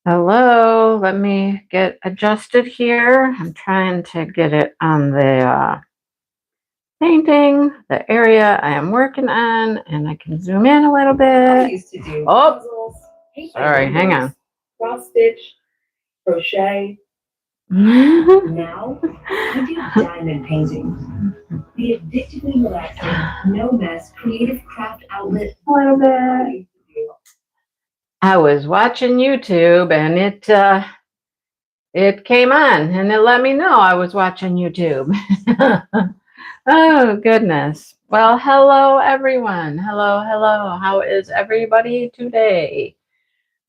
Hello, let me get adjusted here. I'm trying to get it on the painting, the area I am working on, and I can zoom in a little bit. Used to do Oh, puzzles, paint by sorry, hang numbers, on. cross stitch, crochet. Now I do diamond painting. The addictively relaxing, no mess, creative craft outlet. A little bit. I was watching YouTube and it came on and it let me know I was watching YouTube. Oh, goodness. Well, hello, everyone. Hello, hello. How is everybody today?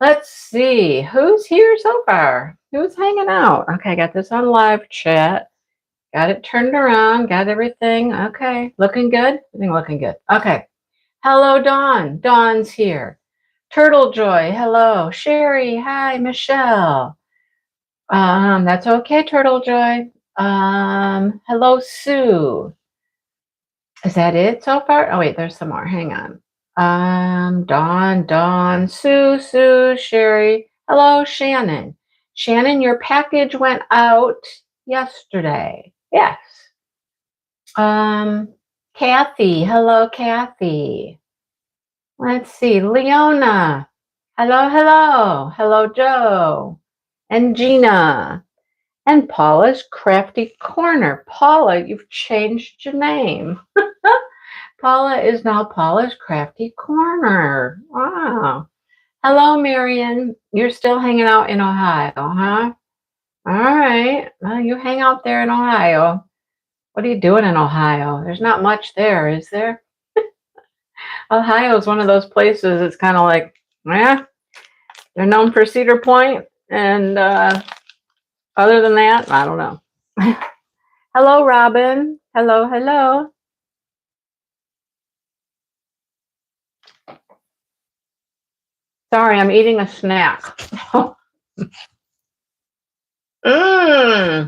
Let's see. Who's here so far? Who's hanging out? Okay, I got this on live chat. Got it turned around. Got everything. Okay. Looking good? I think looking good. Okay. Hello, Dawn. Dawn's here. Turtle Joy. Hello. Sherry. Hi, Michelle. That's okay, Turtle Joy. Hello, Sue. Is that it so far? Oh, wait, there's some more. Hang on. Dawn, Sue, Sherry. Hello, Shannon. Shannon, your package went out yesterday. Yes. Kathy. Hello, Kathy. Let's see. Leona. Hello. Hello, Joe. And Gina. And Paula's Crafty Corner. Paula, you've changed your name. Paula is now Paula's Crafty Corner. Wow. Hello, Marion. You're still hanging out in Ohio, huh? All right. Well, you hang out there in Ohio. What are you doing in Ohio? There's not much there, is there? Ohio is one of those places. It's kind of like, yeah, they're known for Cedar Point, and other than that, I don't know. Hello, Robin. Hello. Sorry, I'm eating a snack. I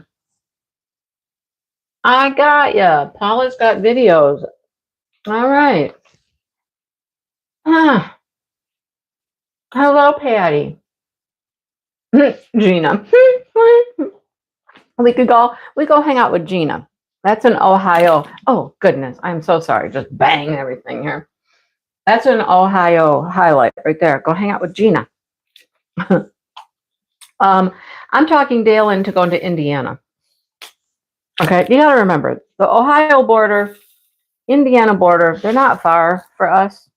got ya. Paula's got videos. All right. Hello, Patty. Gina. We go hang out with Gina. That's an Ohio. Oh, goodness. I'm so sorry. Just bang everything here. That's an Ohio highlight right there. Go hang out with Gina. I'm talking Dale into going to Indiana. Okay, you got to remember the Ohio border, Indiana border, they're not far for us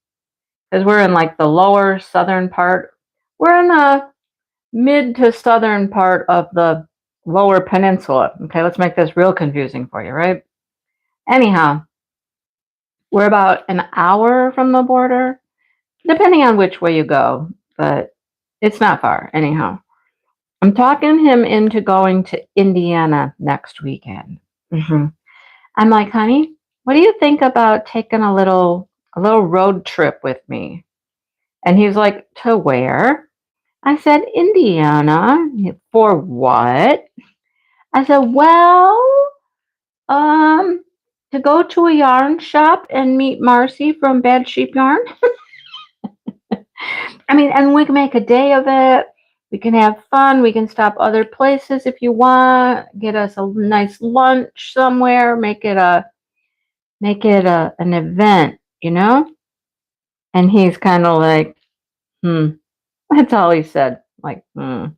because we're in like the lower southern part. We're in the mid to southern part of the lower peninsula. Okay, let's make this real confusing for you, right? Anyhow, we're about an hour from the border, depending on which way you go, but it's not far. Anyhow, I'm talking him into going to Indiana next weekend. I'm like, honey, what do you think about taking a little road trip with me? And he's like, to where? I said, Indiana. For what? I said, well, to go to a yarn shop and meet Marcy from Bad Sheep Yarn. I mean, and we can make a day of it. We can have fun. We can stop other places if you want. Get us a nice lunch somewhere. Make it an event, you know? And he's kind of like, That's all he said. Like, I'm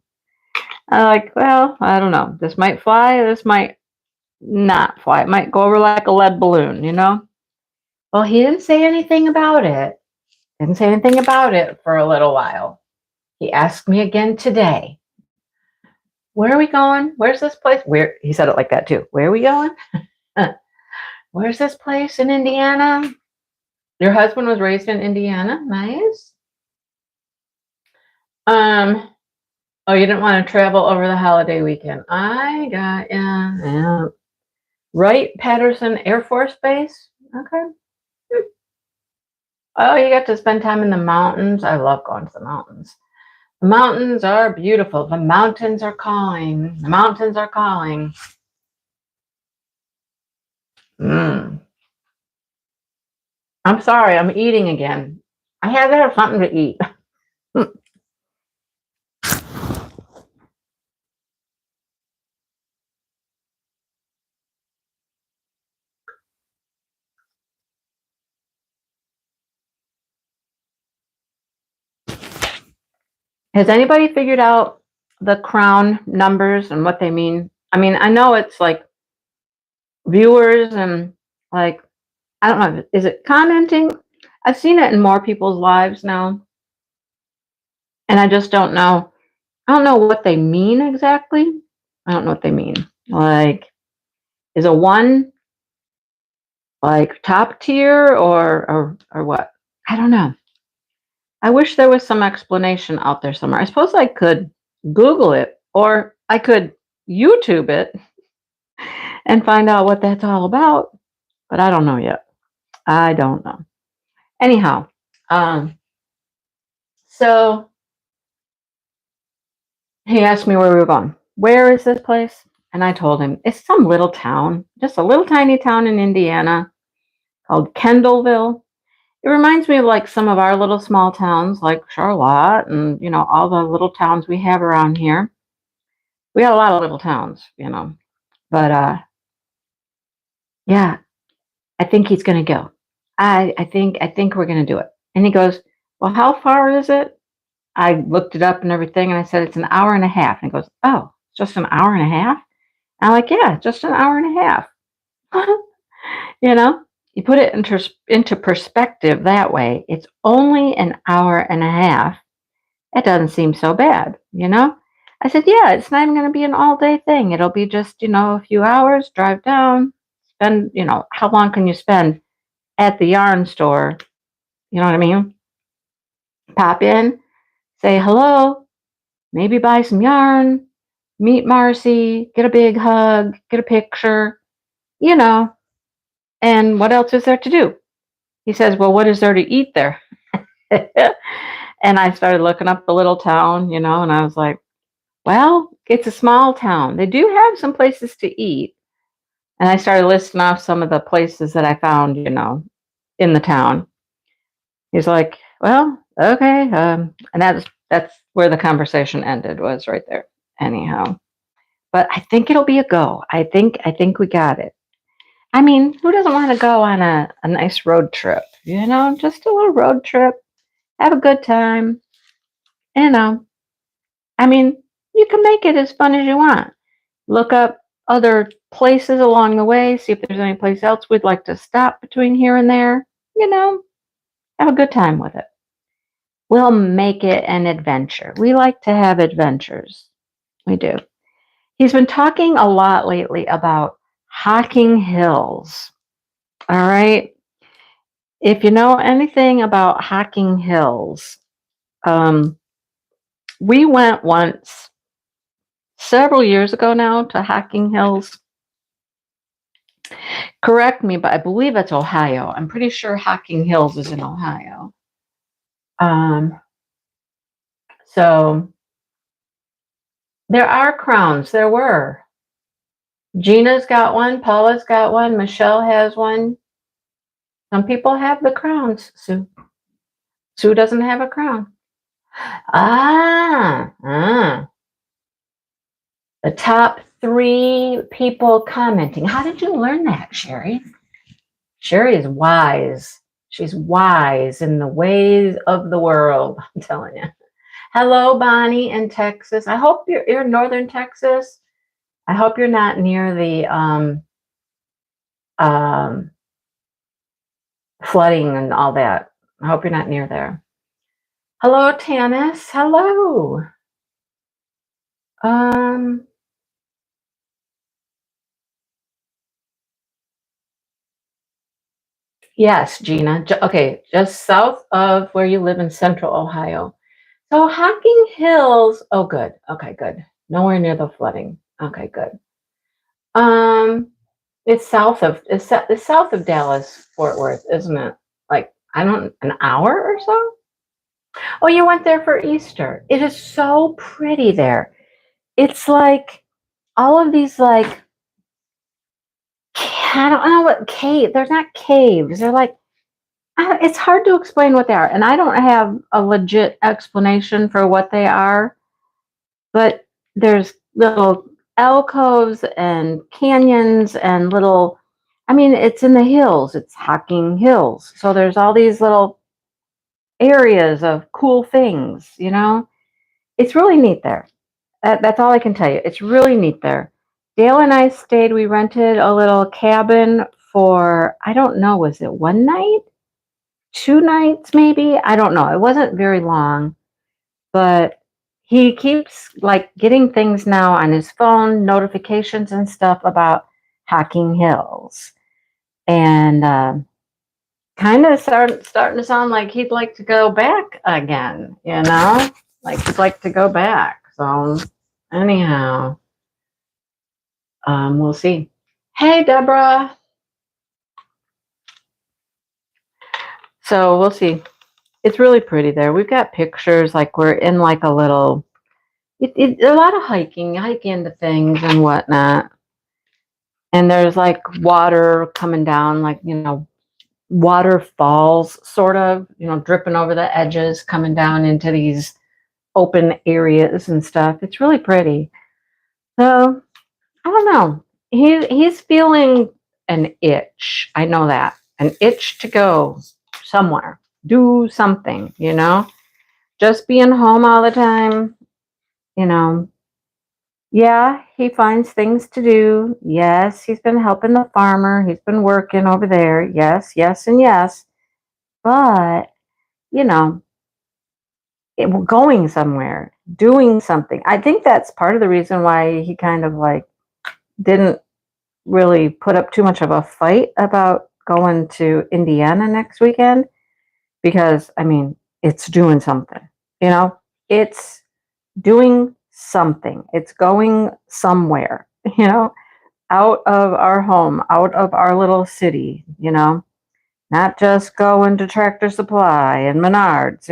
like, well, I don't know. This might fly. This might not fly. It might go over like a lead balloon, you know? Well, he didn't say anything about it. Didn't say anything about it for a little while. He asked me again today, where are we going? Where's this place? Where? He said it like that too. Where are we going? Where's this place in Indiana? Your husband was raised in Indiana. Nice. Oh, you didn't want to travel over the holiday weekend. I got yeah. Wright Patterson Air Force Base. Okay. Oh, you got to spend time in the mountains. I love going to the mountains. The mountains are beautiful. The mountains are calling. The mountains are calling. I'm sorry, I'm eating again. I had to have something to eat. Has anybody figured out the crown numbers and what they mean? I mean, I know it's like viewers and like, I don't know, is it commenting? I've seen it in more people's lives now, and I just don't know. I don't know what they mean exactly. I don't know what they mean. Like, is a one like top tier or what? I don't know. I wish there was some explanation out there somewhere. I suppose I could Google it or I could YouTube it and find out what that's all about, but I don't know yet. I don't know. Anyhow, so he asked me where we were going. Where is this place? And I told him it's some little town, just a little tiny town in Indiana called Kendallville. It reminds me of like some of our little small towns like Charlotte and, all the little towns we have around here. We got a lot of little towns, but yeah, I think he's going to go. I think we're going to do it. And he goes, well, how far is it? I looked it up and everything, and I said, it's an hour and a half. And he goes, oh, just an hour and a half? And I'm like, yeah, just an hour and a half. you know, you put it into perspective that way. It's only an hour and a half. It doesn't seem so bad. I said, yeah, it's not even going to be an all day thing. It'll be just, a few hours, drive down, spend, how long can you spend at the yarn store? You know what I mean? Pop in, say hello, maybe buy some yarn, meet Marcy, get a big hug, get a picture, you know. And what else is there to do? He says, well, what is there to eat there? And I started looking up the little town, and I was like, well, it's a small town. They do have some places to eat. And I started listing off some of the places that I found, in the town. He's like, well, okay. And that's where the conversation ended, was right there. Anyhow. But I think it'll be a go. I think we got it. I mean, who doesn't want to go on a nice road trip? Just a little road trip, have a good time. You know, I mean, you can make it as fun as you want. Look up other places along the way, see if there's any place else we'd like to stop between here and there. Have a good time with it. We'll make it an adventure. We like to have adventures. We do. He's been talking a lot lately about Hocking Hills. All right. If you know anything about Hocking Hills, we went once several years ago now to Hocking Hills. Correct me, but I believe it's Ohio. I'm pretty sure Hocking Hills is in Ohio. So there are crowns. There were. Gina's got one. Paula's got one. Michelle has one. Some people have the crowns, Sue. Sue doesn't have a crown. The top 3 people commenting. How did you learn that, Sherry? Sherry is wise. She's wise in the ways of the world, I'm telling you. Hello, Bonnie in Texas. I hope you're in northern Texas. I hope you're not near the flooding and all that. I hope you're not near there. Hello, Tanis. Hello. Yes, Gina. Okay, just south of where you live in central Ohio. So Hocking Hills. Oh, good. Okay, good. Nowhere near the flooding. Okay, good. It's south of Dallas, Fort Worth, isn't it? Like, an hour or so? Oh, you went there for Easter. It is so pretty there. It's like all of these, like, I don't know what cave. They're not caves. They're like, it's hard to explain what they are. And I don't have a legit explanation for what they are. But there's little alcoves and canyons and little, it's in the hills. It's Hocking Hills. So there's all these little areas of cool things, it's really neat there. That's all I can tell you. It's really neat there. Dale and I stayed. We rented a little cabin for, I don't know, was it one night? 2 nights, maybe? I don't know. It wasn't very long, but he keeps like getting things now on his phone, notifications and stuff about Hocking Hills. And kind of starting to sound like he'd like to go back again, like he'd like to go back. So anyhow, we'll see. Hey, Deborah. So we'll see. It's really pretty there. We've got pictures, like we're in like a little, a lot of hiking, hike into things and whatnot. And there's like water coming down, like, waterfalls, sort of, dripping over the edges, coming down into these open areas and stuff. It's really pretty. So I don't know. He's feeling an itch. I know that. An itch to go somewhere. Do something, Just being home all the time, you know. Yeah, he finds things to do. Yes, he's been helping the farmer. He's been working over there. Yes, yes, and yes. But, you know, going somewhere, doing something. I think that's part of the reason why he kind of like didn't really put up too much of a fight about going to Indiana next weekend, because I mean, it's doing something, it's doing something, it's going somewhere, out of our home, out of our little city, not just going to Tractor Supply and Menards,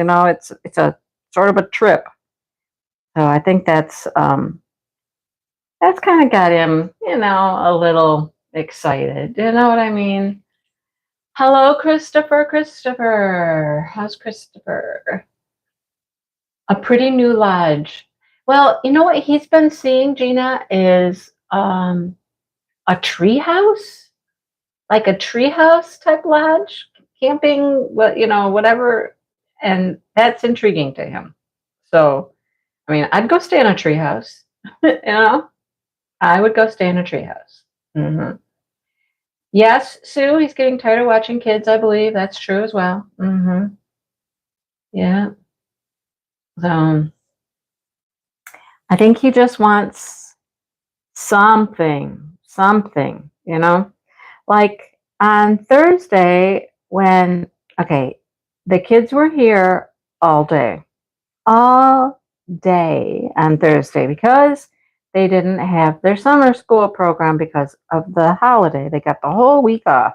it's a sort of a trip. So I think that's kind of got him, a little excited. You know what I mean? Hello, Christopher. Christopher. How's Christopher? A pretty new lodge. Well, you know what he's been seeing, Gina, is a tree house, like a tree house type lodge, camping, whatever. And that's intriguing to him. So, I mean, I'd go stay in a tree house, I would go stay in a treehouse. Mm-hmm. Yes, Sue, he's getting tired of watching kids, I believe. That's true as well. Mm-hmm. Yeah. So I think he just wants something, Like on Thursday okay, the kids were here all day, all day on Thursday, because they didn't have their summer school program because of the holiday. They got the whole week off.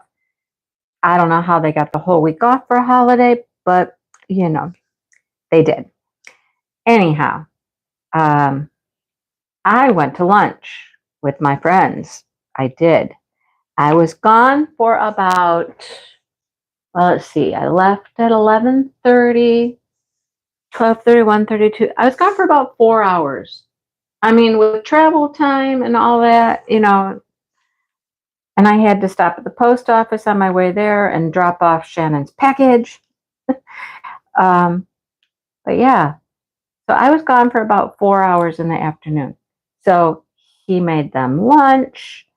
I don't know how they got the whole week off for a holiday, but they did. Anyhow, um, I went to lunch with my friends. I did. I was gone for about, well, let's see, I left at 11:30, 12:30, 1:32. I was gone for about 4 hours. I mean, with travel time and all that, and I had to stop at the post office on my way there and drop off Shannon's package. um, but yeah, so I was gone for about 4 hours in the afternoon. So he made them lunch.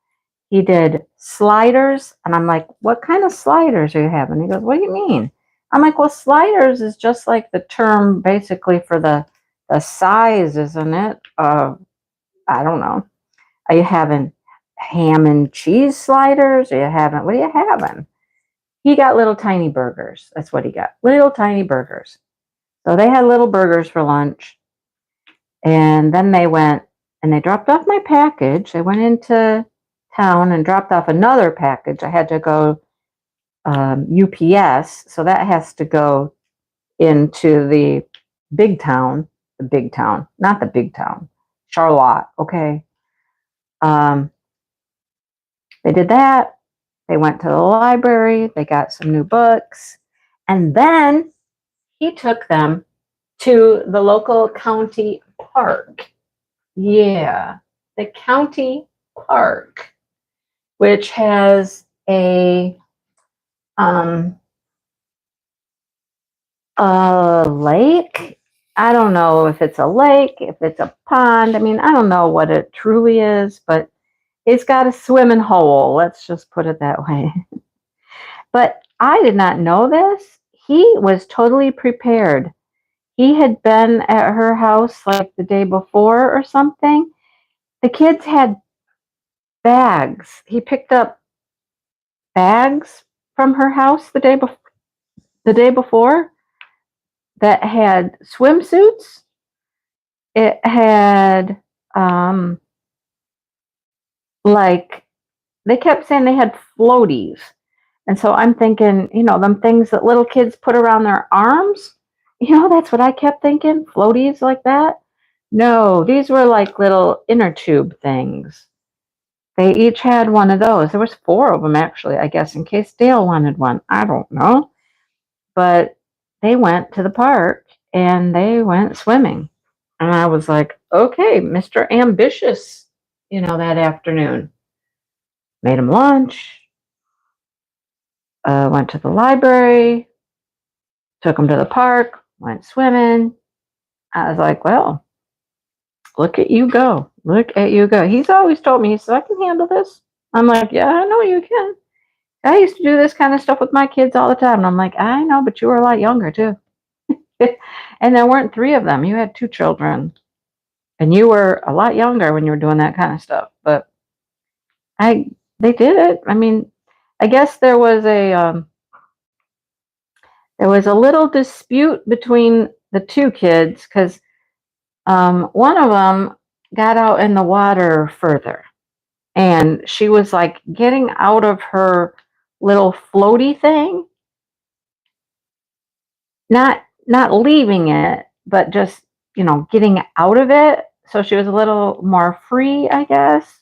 He did sliders. And I'm like, what kind of sliders are you having? He goes, what do you mean? I'm like, well, sliders is just like the term basically for the size, isn't it? I don't know. Are you having ham and cheese sliders? What are you having? He got little tiny burgers. That's what he got. Little tiny burgers. So they had little burgers for lunch. And then they went and they dropped off my package. I went into town and dropped off another package. I had to go UPS. So that has to go into the big town, not the big town, Charlotte. Okay. They did that. They went to the library. They got some new books. And then he took them to the local county park. Yeah, the county park, which has um, a lake I don't know if it's a lake, if it's a pond. I mean, I don't know what it truly is, but it's got a swimming hole. Let's just put it that way. But I did not know this. He was totally prepared. He had been at her house like the day before or something. The kids had bags. He picked up bags from her house the day before that had swimsuits. It had um like they kept saying they had floaties. And so I'm thinking, them things that little kids put around their arms. That's what I kept thinking. Floaties like that. No, these were like little inner tube things. They each had one of those. There was four of them actually, I guess, in case Dale wanted one. I don't know. But they went to the park and they went swimming. And I was like, okay, Mr. Ambitious, that afternoon. Made him lunch, went to the library, took him to the park, went swimming. I was like, well, look at you go. Look at you go. He's always told me, he says, I can handle this. I'm like, yeah, I know you can. I used to do this kind of stuff with my kids all the time. And I'm like, I know, but you were a lot younger too. And there weren't three of them. You had two children. And you were a lot younger when you were doing that kind of stuff. But they did it. I mean, I guess there was a little dispute between the two kids because one of them got out in the water further, and she was like getting out of her little floaty thing, not leaving it, but just getting out of it. So she was a little more free, I guess.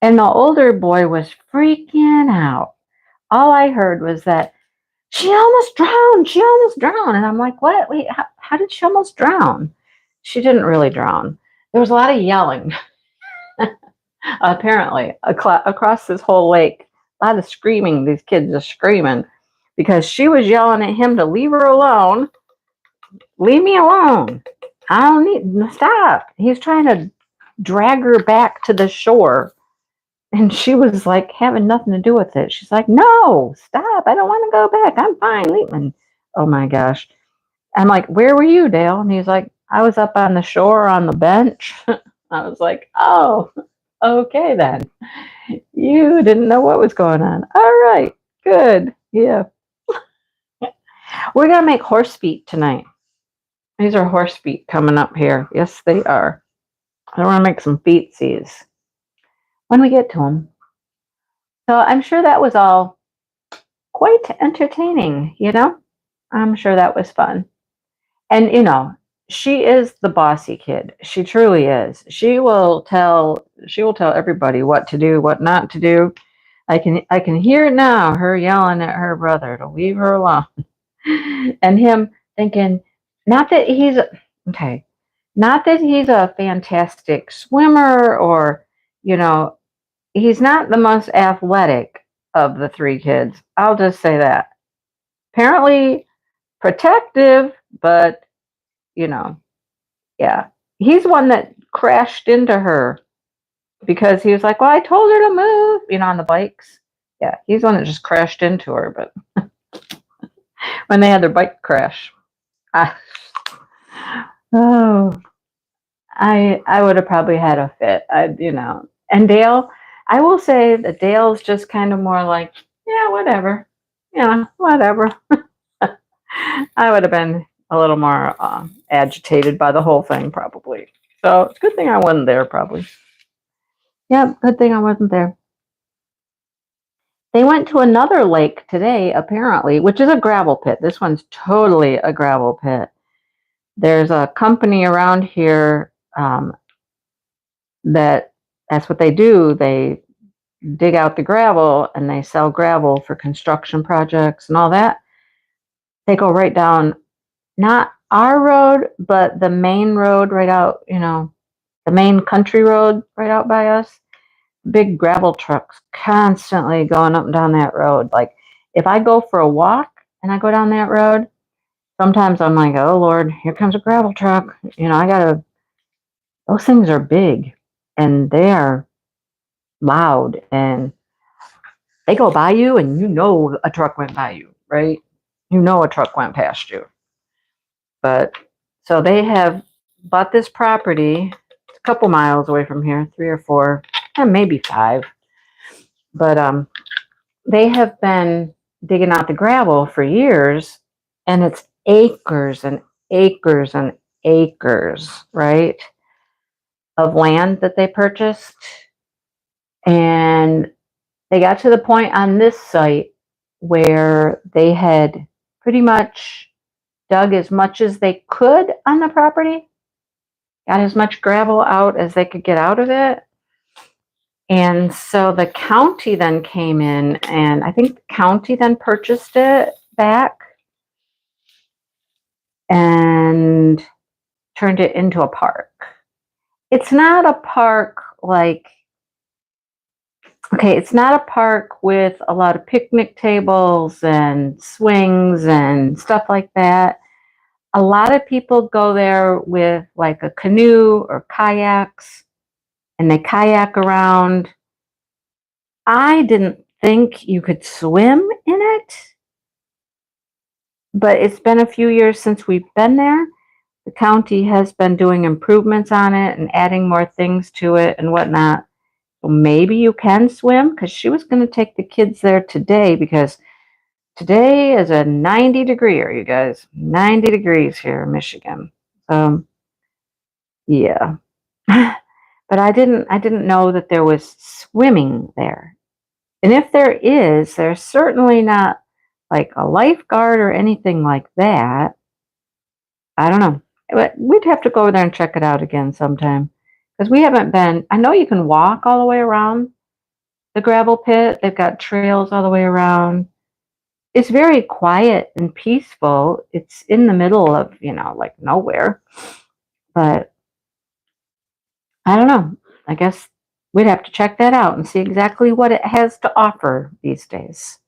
And the older boy was freaking out. All I heard was that she almost drowned. She almost drowned. And I'm like, what? Wait, how did she almost drown? She didn't really drown. There was a lot of yelling, apparently, across this whole lake. A lot of screaming. These kids are screaming because she was yelling at him to leave her alone. Leave me alone. I don't need, stop. He was trying to drag her back to the shore. And she was like having nothing to do with it. She's like, no, stop. I don't want to go back. I'm fine. Leave me. Oh my gosh. I'm like, where were you, Dale? And he's like, I was up on the shore on the bench. I was like, oh, okay then. You didn't know what was going on. All right, good. Yeah. We're going to make horse feet tonight. These are horse feet coming up here. Yes, they are. I want to make some feetsies when we get to them. So I'm sure that was all quite entertaining, I'm sure that was fun. And, she is the bossy kid. She truly is. She will tell everybody what to do, what not to do. I can hear it now, her yelling at her brother to leave her alone. And him thinking, not that he's okay, not that he's a fantastic swimmer or, you know, he's not the most athletic of the three kids. I'll just say that. Apparently protective, but you know, yeah. He's one that crashed into her because he was like, well, I told her to move, on the bikes. Yeah, he's the one that just crashed into her, but when they had their bike crash. I, oh, I would have probably had a fit. And Dale, I will say that Dale's just kind of more like, yeah, whatever. Yeah, whatever. I would have been a little more agitated by the whole thing, probably. So it's a good thing I wasn't there, probably. Yeah, good thing I wasn't there. They went to another lake today, apparently, which is a gravel pit. This one's totally a gravel pit. There's a company around here that's what they do. They dig out the gravel and they sell gravel for construction projects and all that. They go right down, not our road, but the main road right out, the main country road right out by us. Big gravel trucks constantly going up and down that road. Like if I go for a walk and I go down that road, sometimes I'm like, oh Lord, here comes a gravel truck. Those things are big and they are loud and they go by you and a truck went by you, right? A truck went past you. But so they have bought this property a couple miles away from here, 3 or 4, and maybe 5. But they have been digging out the gravel for years, and it's acres and acres and acres, right, of land that they purchased. And they got to the point on this site where they had pretty much dug as much as they could on the property, got as much gravel out as they could get out of it. And so the county then came in, and I think the county then purchased it back and turned it into a park. It's not a park it's not a park with a lot of picnic tables and swings and stuff like that. A lot of people go there with like a canoe or kayaks, and they kayak around. I didn't think you could swim in it, but it's been a few years since we've been there. The county has been doing improvements on it and adding more things to it and whatnot. So maybe you can swim, because she was going to take the kids there today, because today is a 90-degree, you guys. 90 degrees here in Michigan. Yeah. But I didn't know that there was swimming there. And if there is, there's certainly not like a lifeguard or anything like that. I don't know. But we'd have to go over there and check it out again sometime. Because we haven't been. I know you can walk all the way around the gravel pit. They've got trails all the way around. It's very quiet and peaceful. It's in the middle of, like nowhere. But I don't know. I guess we'd have to check that out and see exactly what it has to offer these days.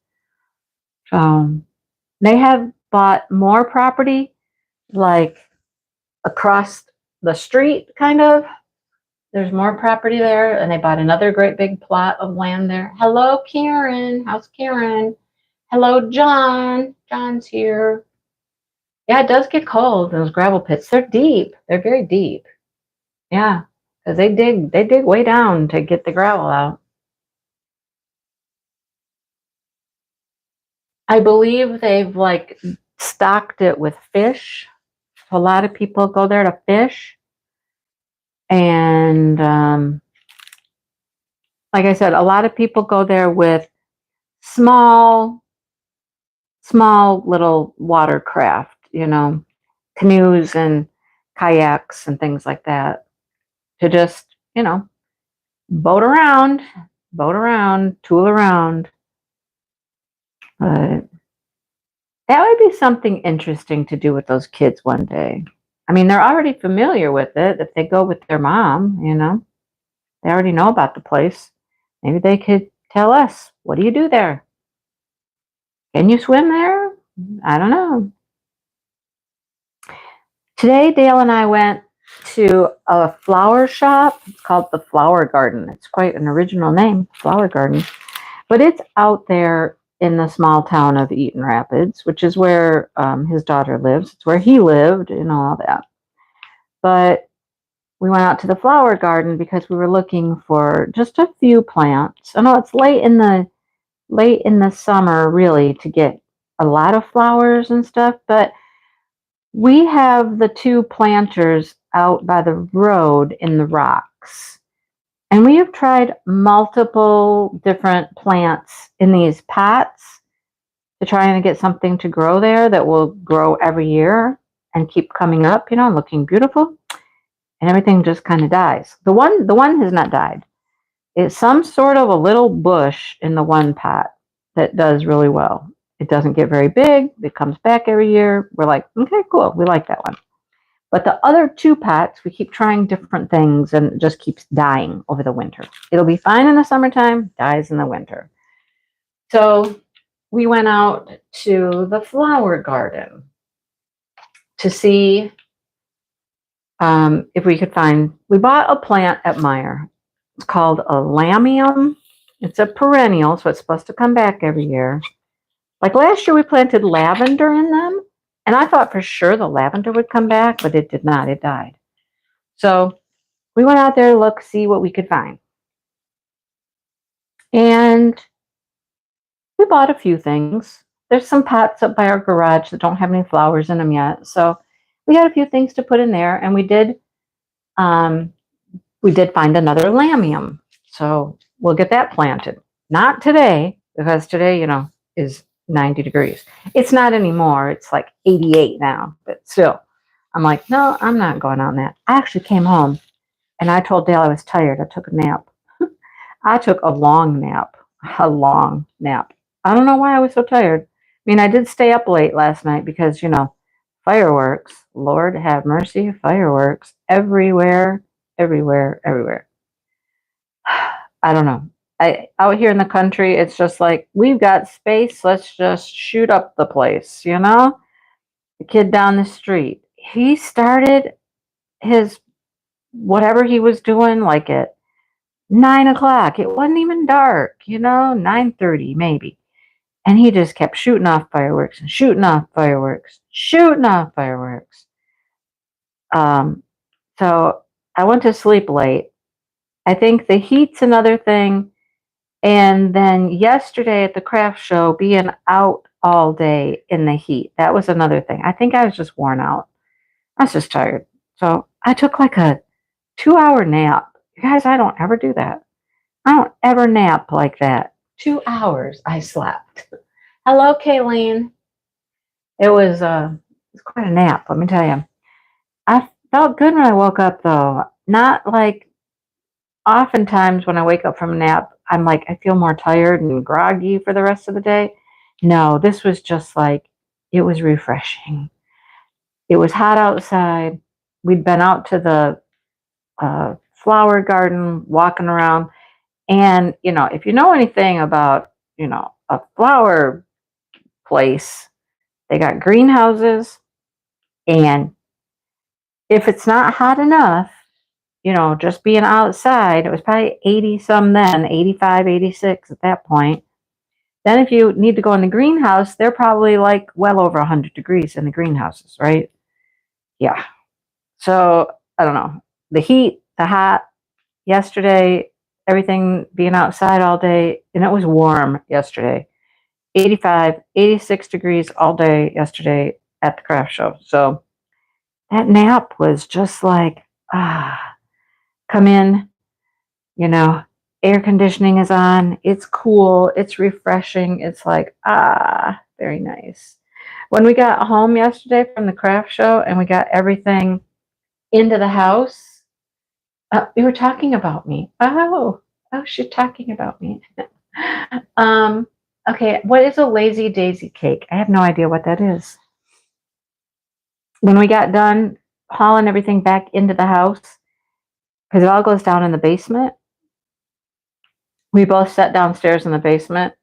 They have bought more property, like across the street, kind of. There's more property there, and they bought another great big plot of land there. Hello, Karen. How's Karen? Hello, John. John's here. Yeah, it does get cold in those gravel pits. They're deep. They're very deep. Yeah, because they dig way down to get the gravel out. I believe they've like stocked it with fish. A lot of people go there to fish. And like I said, a lot of people go there with small little watercraft, canoes and kayaks and things like that, to just, boat around, tool around. But that would be something interesting to do with those kids one day. I mean, they're already familiar with it if they go with their mom, They already know about the place. Maybe they could tell us, what do you do there? Can you swim there? I don't know. Today, Dale and I went to a flower shop. It's called the Flower Garden. It's quite an original name, Flower Garden. But it's out there in the small town of Eaton Rapids, which is where his daughter lives. It's where he lived and all that. But we went out to the flower garden because we were looking for just a few plants. I know it's late in the summer, really, to get a lot of flowers and stuff, but we have the 2 planters out by the road in the rocks. And we have tried multiple different plants in these pots to try and get something to grow there that will grow every year and keep coming up, looking beautiful. And everything just kind of dies. The one has not died. It's some sort of a little bush in the one pot that does really well. It doesn't get very big. It comes back every year. We're like, okay, cool. We like that one. But the other 2 pots, we keep trying different things, and it just keeps dying over the winter. It'll be fine in the summertime, dies in the winter. So we went out to the flower garden. to see if we could find. We bought a plant at Meyer. It's called a lamium. It's a perennial, so it's supposed to come back every year. Like last year, we planted lavender in them, and I thought for sure the lavender would come back, but it did not. It died. So we went out there to look, see what we could find. And we bought a few things. There's some pots up by our garage that don't have any flowers in them yet. So we had a few things to put in there, and we did find another lamium. So we'll get that planted. Not today, because today, is 90 degrees. It's not anymore. It's like 88 now, but still. I'm like, no, I'm not going on that. I actually came home and I told Dale I was tired. I took a nap. I took a long nap. A long nap. I don't know why I was so tired. I mean, I did stay up late last night because, fireworks. Lord have mercy, fireworks everywhere, everywhere, everywhere. I don't know. Out here in the country, it's just like, we've got space. Let's just shoot up the place, The kid down the street, he started his whatever he was doing like at 9 o'clock. It wasn't even dark, 9:30 maybe. And he just kept shooting off fireworks and shooting off fireworks, shooting off fireworks. So I went to sleep late. I think the heat's another thing. And then yesterday at the craft show, being out all day in the heat, that was another thing. I think I was just worn out. I was just tired. So I took like a 2-hour nap. You guys, I don't ever do that. I don't ever nap like that. 2 hours I slept. Hello, Kayleen. It was quite a nap, let me tell you. I felt good when I woke up, though. Not like oftentimes when I wake up from a nap, I'm like, I feel more tired and groggy for the rest of the day. No, this was just like, it was refreshing. It was hot outside. We'd been out to the flower garden, walking around. And, if you know anything about, a flower place, they got greenhouses. And if it's not hot enough, just being outside, it was probably 80 some then, 85, 86 at that point. Then if you need to go in the greenhouse, they're probably like well over 100 degrees in the greenhouses, right? Yeah. So I don't know. The heat, the hot, yesterday, everything being outside all day, and it was warm yesterday. 85, 86 degrees all day yesterday at the craft show. So that nap was just like, come in, air conditioning is on. It's cool. It's refreshing. It's like, very nice. When we got home yesterday from the craft show and we got everything into the house, you were talking about me. Oh, she's talking about me. Okay, what is a lazy daisy cake? I have no idea what that is. When we got done hauling everything back into the house, because it all goes down in the basement, we both sat downstairs in the basement,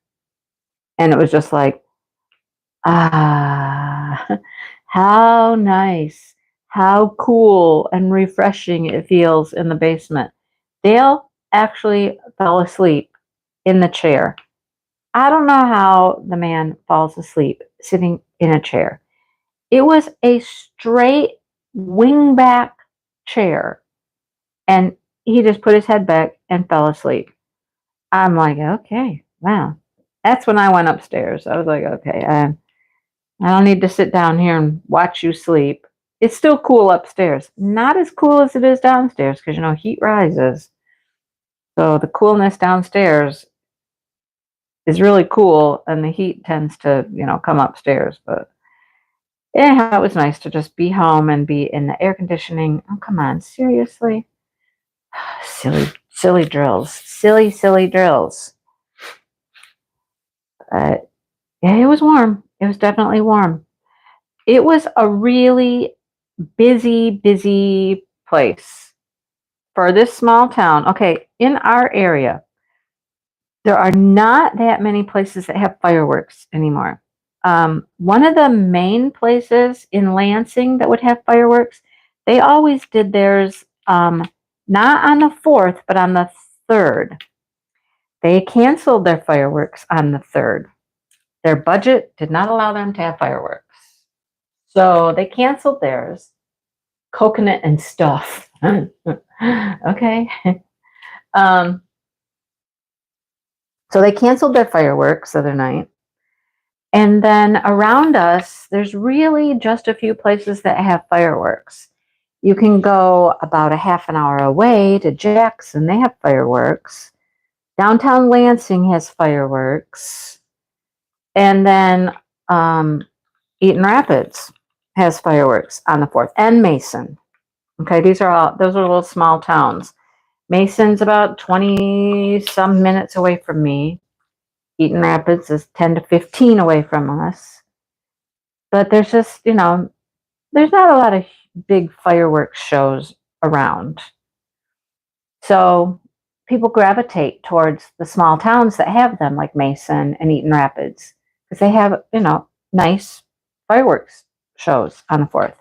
and it was just like, how nice, how cool and refreshing it feels in the basement. Dale actually fell asleep in the chair. I don't know how the man falls asleep sitting in a chair. It was a straight wingback chair, and he just put his head back and fell asleep. I'm like, okay, wow. That's when I went upstairs. I was like, okay, I don't need to sit down here and watch you sleep. It's still cool upstairs. Not as cool as it is downstairs because, heat rises. So the coolness downstairs is really cool, and the heat tends to, come upstairs. But anyhow, it was nice to just be home and be in the air conditioning. Oh, come on, seriously? Silly drills. Silly drills. Yeah, it was warm. It was definitely warm. It was a really busy place for this small town. Okay, in our area, there are not that many places that have fireworks anymore. One of the main places in Lansing that would have fireworks, they always did theirs not on the 4th, but on the 3rd. They canceled their fireworks on the 3rd. Their budget did not allow them to have fireworks. So they canceled theirs. Coconut and stuff. Okay. So they canceled their fireworks the other night. And then around us, there's really just a few places that have fireworks. You can go about a half an hour away to Jackson. They have fireworks. Downtown Lansing has fireworks. And then Eaton Rapids has fireworks on the 4th. And Mason. Okay, those are little small towns. Mason's about 20 some minutes away from me. Eaton Rapids is 10 to 15 away from us. But there's just, there's not a lot of big fireworks shows around. So people gravitate towards the small towns that have them, like Mason and Eaton Rapids, because they have, nice fireworks shows on the 4th.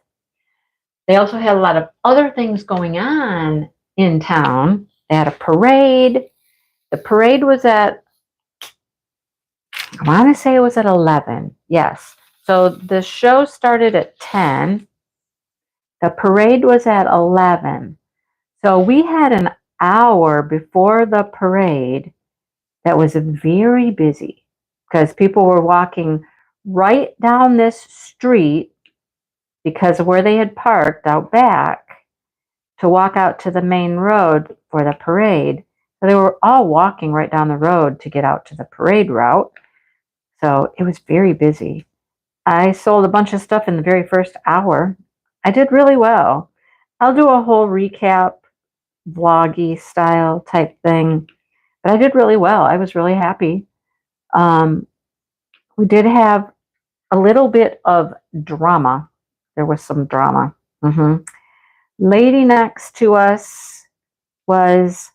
They also had a lot of other things going on in town. They had a parade. The parade was I want to say it was at 11. Yes. So the show started at 10. The parade was at 11. So we had an hour before the parade that was very busy because people were walking right down this street because of where they had parked out back to walk out to the main road for the parade. So they were all walking right down the road to get out to the parade route. So it was very busy. I sold a bunch of stuff in the very first hour. I did really well. I'll do a whole recap, vloggy style type thing. But I did really well. I was really happy. We did have a little bit of drama. There was some drama. Lady next to us was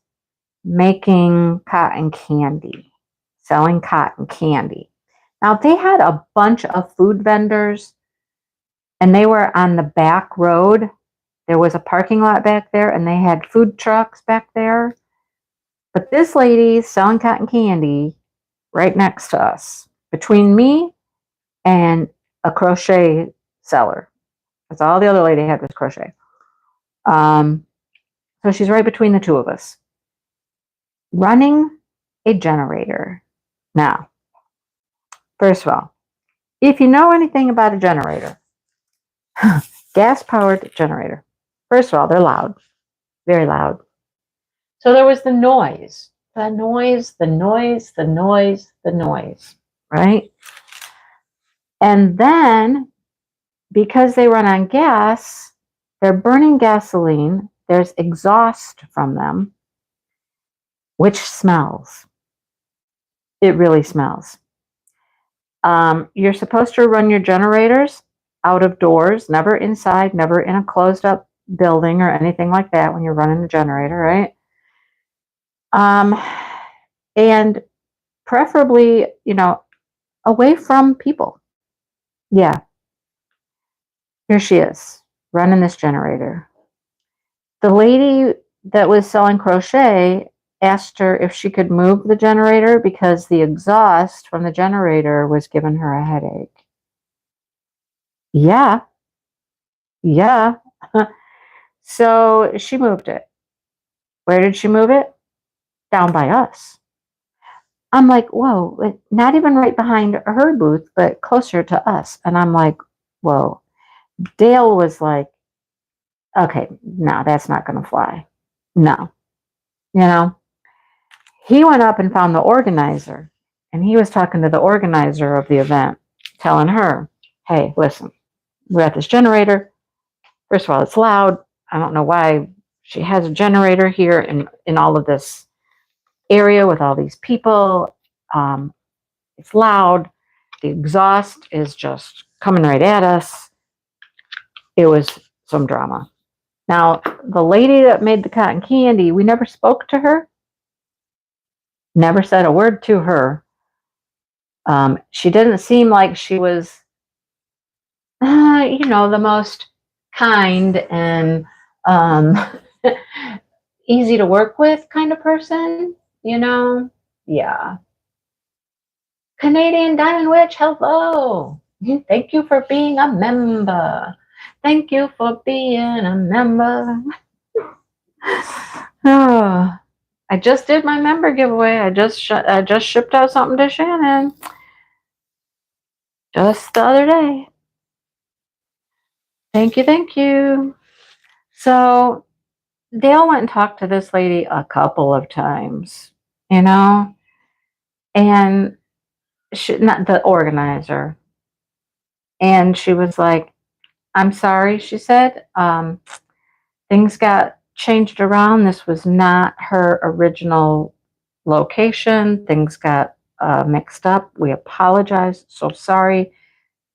making cotton candy, selling cotton candy. Now, they had a bunch of food vendors, and they were on the back road. There was a parking lot back there, and they had food trucks back there. But this lady selling cotton candy right next to us, between me and a crochet seller. That's all the other lady had was crochet. So she's right between the two of us. Running a generator. Now, first of all, if you know anything about a generator, gas-powered generator, first of all, they're loud, very loud. So there was the noise, right? And then, because they run on gas, they're burning gasoline. There's exhaust from them, which smells. It really smells. You're supposed to run your generators out of doors, never inside, never in a closed up building or anything like that when you're running the generator, right? And preferably, away from people. Yeah. Here she is, running this generator. The lady that was selling crochet asked her if she could move the generator because the exhaust from the generator was giving her a headache. Yeah. So she moved it. Where did she move it? Down by us. I'm like, whoa, not even right behind her booth, but closer to us. And I'm like, whoa. Dale was like, okay, no, that's not going to fly. No. He went up and found the organizer, and he was talking to the organizer of the event, telling her, hey, listen, we're at this generator. First of all, it's loud. I don't know why she has a generator here in all of this area with all these people. It's loud. The exhaust is just coming right at us. It was some drama. Now, the lady that made the cotton candy, we never spoke to her. Never said a word to her. She didn't seem like she was, the most kind and um, easy to work with kind of person, Yeah. Canadian Diamond Witch, hello. Thank you for being a member. Thank you for being a member. Oh, I just did my member giveaway. I just shipped out something to Shannon just the other day. Thank you, thank you. So Dale went and talked to this lady a couple of times, and not the organizer, and she was like, "I'm sorry," she said. Things got changed around. This was not her original location. Things got mixed up. We apologize. So sorry.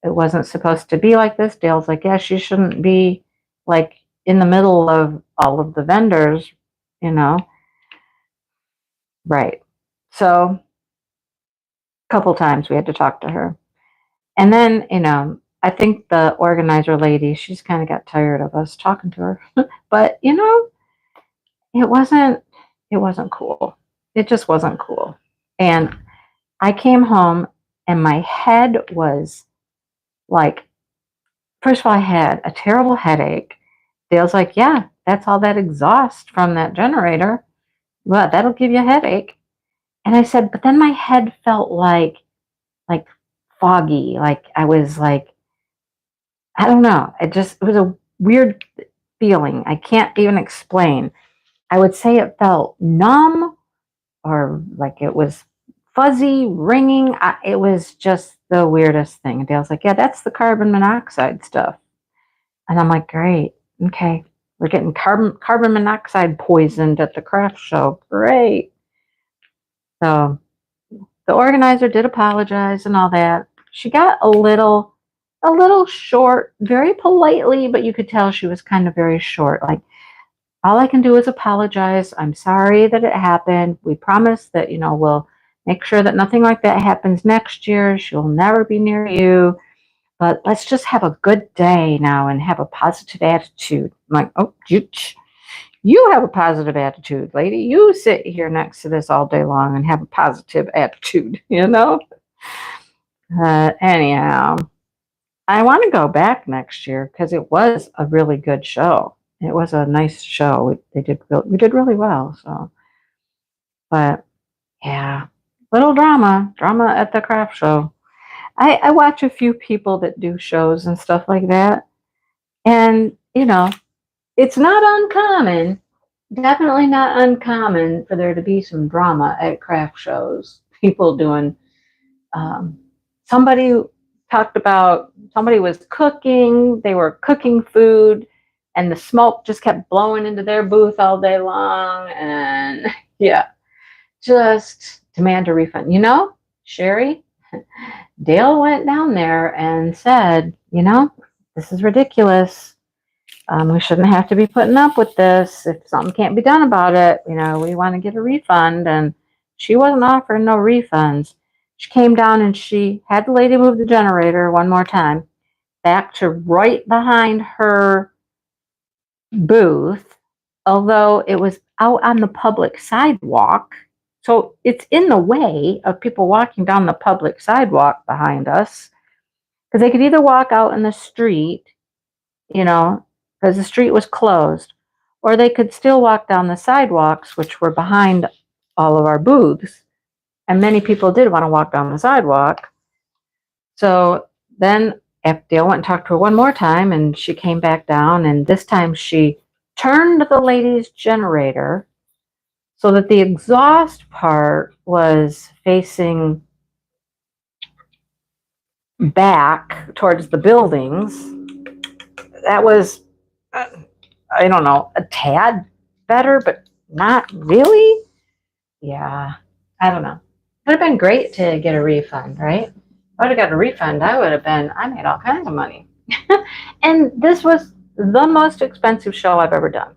It wasn't supposed to be like this. Dale's like, yeah, she shouldn't be like in the middle of all of the vendors, you know. Right. So a couple times we had to talk to her. And then, I think the organizer lady, she's kind of got tired of us talking to her. But, it wasn't it wasn't cool. It just wasn't cool. And I came home and my head was like, first of all, I had a terrible headache. Dale's like, yeah, that's all that exhaust from that generator. Well, that'll give you a headache. And I said, but then my head felt like foggy. Like I was like, I don't know. It was a weird feeling. I can't even explain. I would say it felt numb or like it was fuzzy, ringing. It was just the weirdest thing. And Dale's like, yeah, that's the carbon monoxide stuff. And I'm like, great. Okay. We're getting carbon monoxide poisoned at the craft show. Great. So the organizer did apologize and all that. She got a little short, very politely, but you could tell she was kind of very short. Like, all I can do is apologize. I'm sorry that it happened. We promise that, we'll make sure that nothing like that happens next year. She'll never be near you. But let's just have a good day now and have a positive attitude. I'm like, oh, you have a positive attitude, lady. You sit here next to this all day long and have a positive attitude, Anyhow, I want to go back next year because it was a really good show. It was a nice show. We did really well. So, but yeah, little drama at the craft show. I watch a few people that do shows and stuff like that, and it's not uncommon. Definitely not uncommon for there to be some drama at craft shows. People doing. Somebody talked about somebody was cooking. They were cooking food, and the smoke just kept blowing into their booth all day long. And yeah, just demand a refund. Sherry, Dale went down there and said, this is ridiculous. We shouldn't have to be putting up with this. If something can't be done about it, we want to get a refund. And she wasn't offering no refunds. She came down and she had the lady move the generator one more time back to right behind her booth, although it was out on the public sidewalk. So it's in the way of people walking down the public sidewalk behind us because they could either walk out in the street, because the street was closed, or they could still walk down the sidewalks, which were behind all of our booths. And many people did want to walk down the sidewalk. So then Dale went and talked to her one more time, and she came back down, and this time she turned the lady's generator so that the exhaust part was facing back towards the buildings. That was, I don't know, a tad better, but not really. Yeah, I don't know. It would have been great to get a refund, right? If I would have got a refund, I made all kinds of money. And this was the most expensive show I've ever done.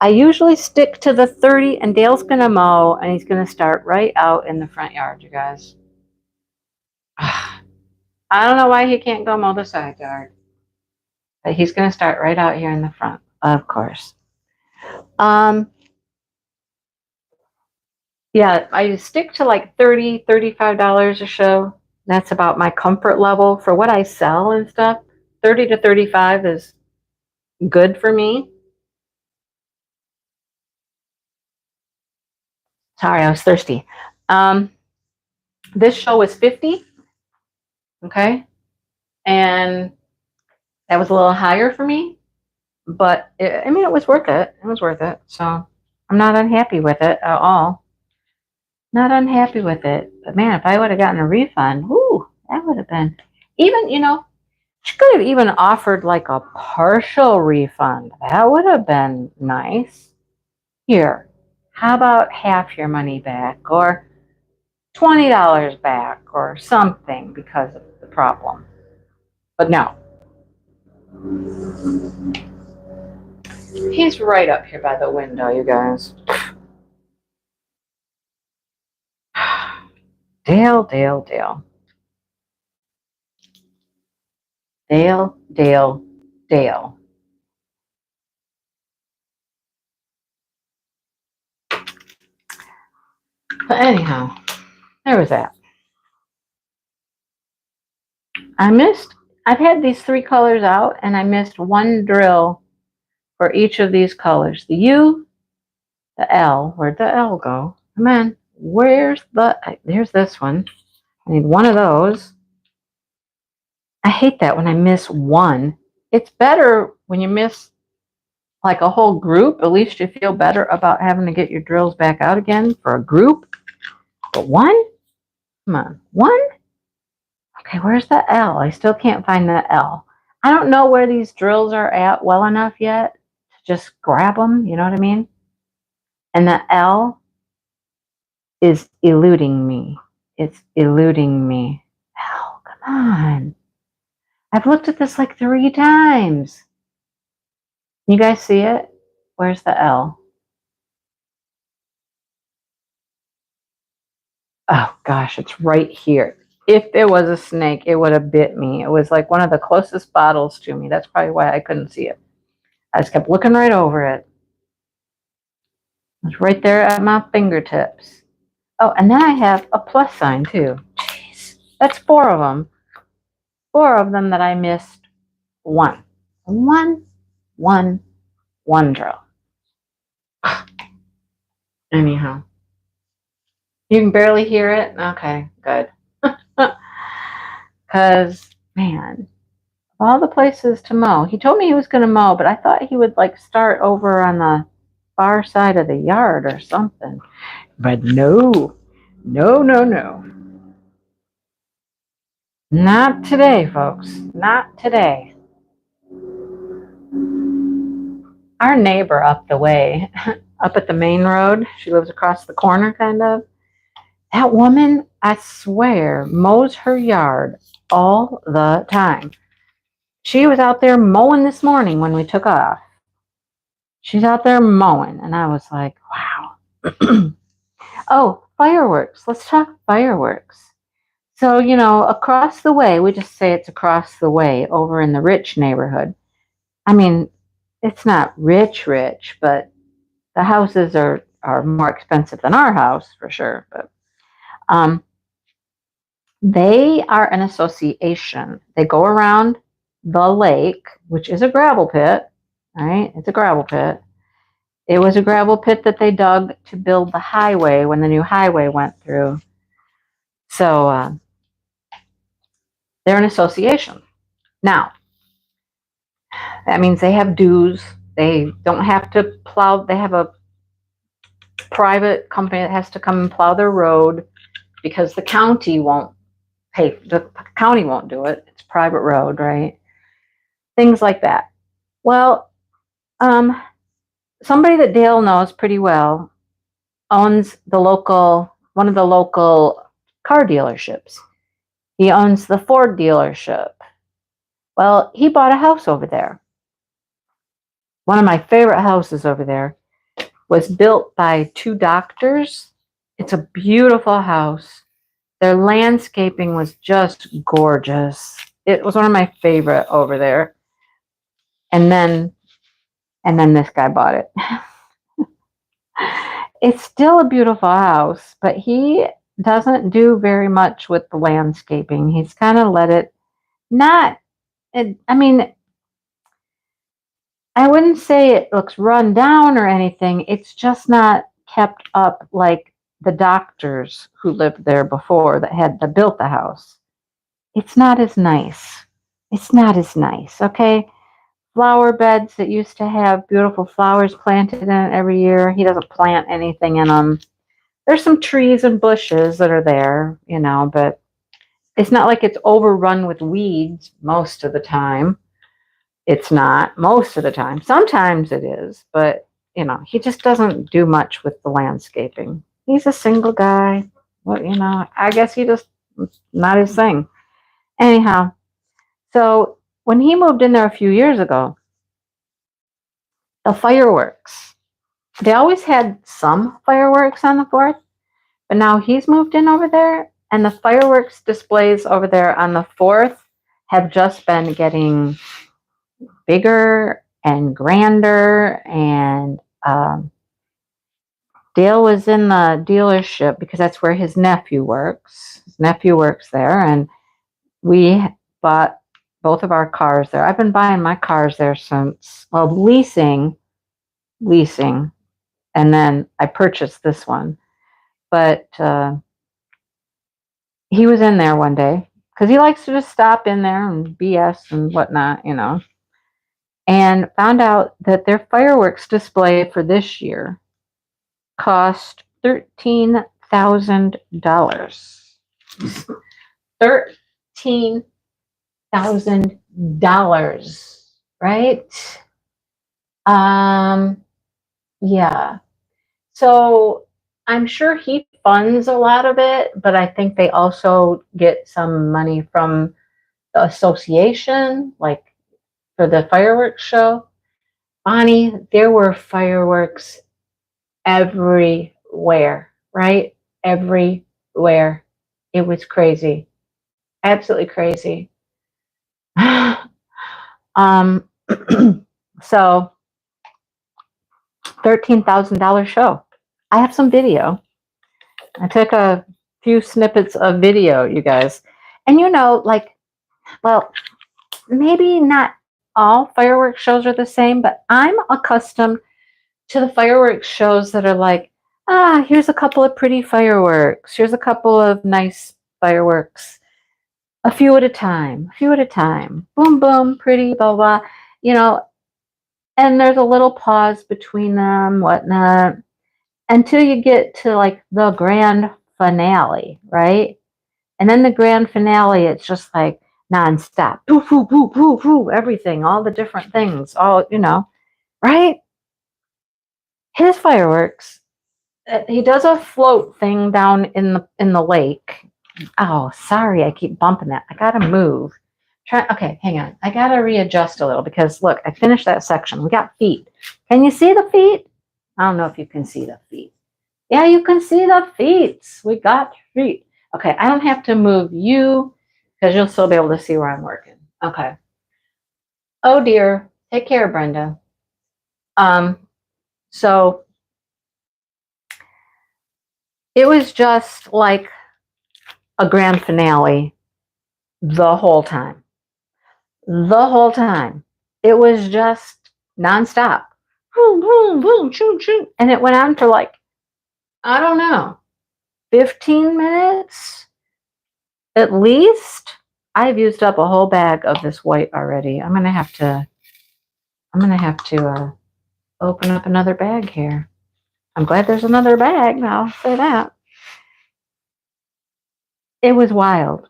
I usually stick to the 30, and Dale's going to mow, and he's going to start right out in the front yard, you guys. I don't know why he can't go mow the side yard. But he's going to start right out here in the front, of course. Yeah, I stick to like $30, $35 a show. That's about my comfort level for what I sell and stuff. 30 to 35 is good for me. Sorry, I was thirsty. This show was 50, okay? And that was a little higher for me, but I mean, it was worth it. It was worth it. So I'm not unhappy with it at all. Not unhappy with it. But man, if I would have gotten a refund, whoo, that would have been even, she could have even offered like a partial refund. That would have been nice. Here, how about half your money back or $20 back or something because of the problem? But no. He's right up here by the window, you guys. Dale, Dale, Dale. Dale, Dale, Dale. But anyhow, there was that. I've had these 3 colors out and I missed one drill for each of these colors. The U, the L, where'd the L go? Come on, there's this one. I need one of those. I hate that when I miss one. It's better when you miss like a whole group. At least you feel better about having to get your drills back out again for a group. But one? Come on, one? Okay, where's the L? I still can't find the L. I don't know where these drills are at well enough yet to just grab them, you know what I mean? And the L is eluding me. It's eluding me. L, come on. I've looked at this like 3 times. You guys see it? Where's the L? Oh gosh, it's right here. If there was a snake, it would have bit me. It was like one of the closest bottles to me. That's probably why I couldn't see it. I just kept looking right over it. It's right there at my fingertips. Oh, and then I have a plus sign too. Jeez, that's 4 of them. 4 of them that I missed one. One drill. Anyhow, you can barely hear it. Okay, good. Because, man, of all the places to mow, he told me he was going to mow, but I thought he would like start over on the far side of the yard or something. But no. Not today, folks. Not today. Our neighbor up the way, up at the main road, she lives across the corner kind of. That woman, I swear, mows her yard all the time. She was out there mowing this morning when we took off. She's out there mowing, and I was like, wow. Oh, fireworks. Let's talk fireworks. So, across the way, we just say it's across the way over in the rich neighborhood. I mean, it's not rich, but the houses are more expensive than our house for sure. But they are an association. They go around the lake, which is a gravel pit, right? It's a gravel pit. It was a gravel pit that they dug to build the highway when the new highway went through. So they're an association. Now, that means they have dues. They don't have to plow. They have a private company that has to come and plow their road because the county won't pay. The county won't do it. It's a private road, right? Things like that. Well, somebody that Dale knows pretty well owns one of the local car dealerships. He owns the Ford dealership. Well, he bought a house over there. One of my favorite houses over there was built by 2 doctors. It's a beautiful house. Their landscaping was just gorgeous. It was one of my favorite over there. And then this guy bought it. It's still a beautiful house, but he doesn't do very much with the landscaping. He's kind of let it not, I mean, I wouldn't say it looks run down or anything. It's just not kept up like the doctors who lived there before that built the house. It's not as nice. It's not as nice, okay? Flower beds that used to have beautiful flowers planted in it every year. He doesn't plant anything in them. There's some trees and bushes that are there, but it's not like it's overrun with weeds most of the time. It's not most of the time. Sometimes it is, but he just doesn't do much with the landscaping. He's a single guy. Well, I guess he just not his thing. Anyhow, so when he moved in there a few years ago, the fireworks, they always had some fireworks on the 4th, but now he's moved in over there, and the fireworks displays over there on the 4th have just been getting bigger and grander. And Dale was in the dealership because that's where his nephew works. His nephew works there, and we bought both of our cars there. I've been buying my cars there since, leasing, and then I purchased this one. But he was in there one day because he likes to just stop in there and BS and whatnot, and found out that their fireworks display for this year cost $13,000. $13,000, right? Yeah. So I'm sure he funds a lot of it, but I think they also get some money from the association, like for the fireworks show. Bonnie, there were fireworks everywhere, right? Everywhere. It was crazy. Absolutely crazy. So $13,000 show. I have some video. I took a few snippets of video, you guys. And maybe not all fireworks shows are the same, but I'm accustomed to the fireworks shows that are like, here's a couple of pretty fireworks. Here's a couple of nice fireworks. A few at a time. Boom, boom, pretty, blah, blah. And there's a little pause between them, whatnot, until you get to like the grand finale, right? And then the grand finale, it's just like nonstop. Poof, poof, poof, poof, poof, everything, all the different things, all, right? His fireworks, he does a float thing down in the lake. Oh, sorry, I keep bumping that. I gotta move. Okay, hang on. I gotta readjust a little because look, I finished that section. We got feet. Can you see the feet? I don't know if you can see the feet. Yeah, you can see the feet. We got feet. Okay, I don't have to move you because you'll still be able to see where I'm working. Okay. Oh dear. Take care, Brenda. So it was just like a grand finale the whole time. The whole time. It was just nonstop. Boom, boom, boom, shoot, shoot. And it went on for like, I don't know, 15 minutes at least. I've used up a whole bag of this white already. I'm gonna have to open up another bag here. I'm glad there's another bag. I'll say that. It was wild.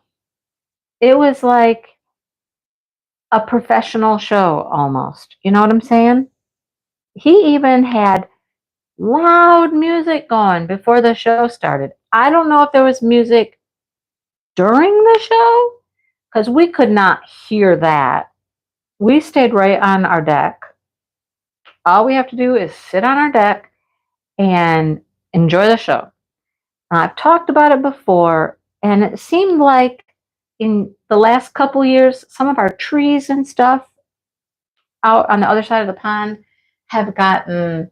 It was like a professional show almost. You know what I'm saying? He even had loud music going before the show started. I don't know if there was music during the show because we could not hear that. We stayed right on our deck. All we have to do is sit on our deck and enjoy the show. I've talked about it before. And it seemed like in the last couple years, some of our trees and stuff out on the other side of the pond have gotten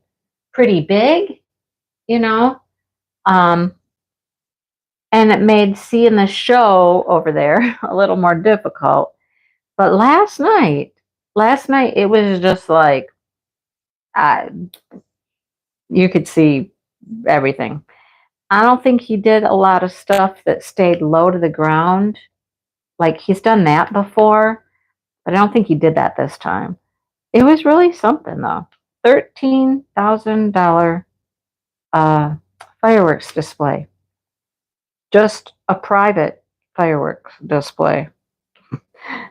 pretty big, you know, um, and it made seeing the show over there a little more difficult. But last night it was just like uh, you could see everything. I don't think he did a lot of stuff that stayed low to the ground. Like he's done that before, but I don't think he did that this time. It was really something though. $13,000 uh, fireworks display. Just a private fireworks display.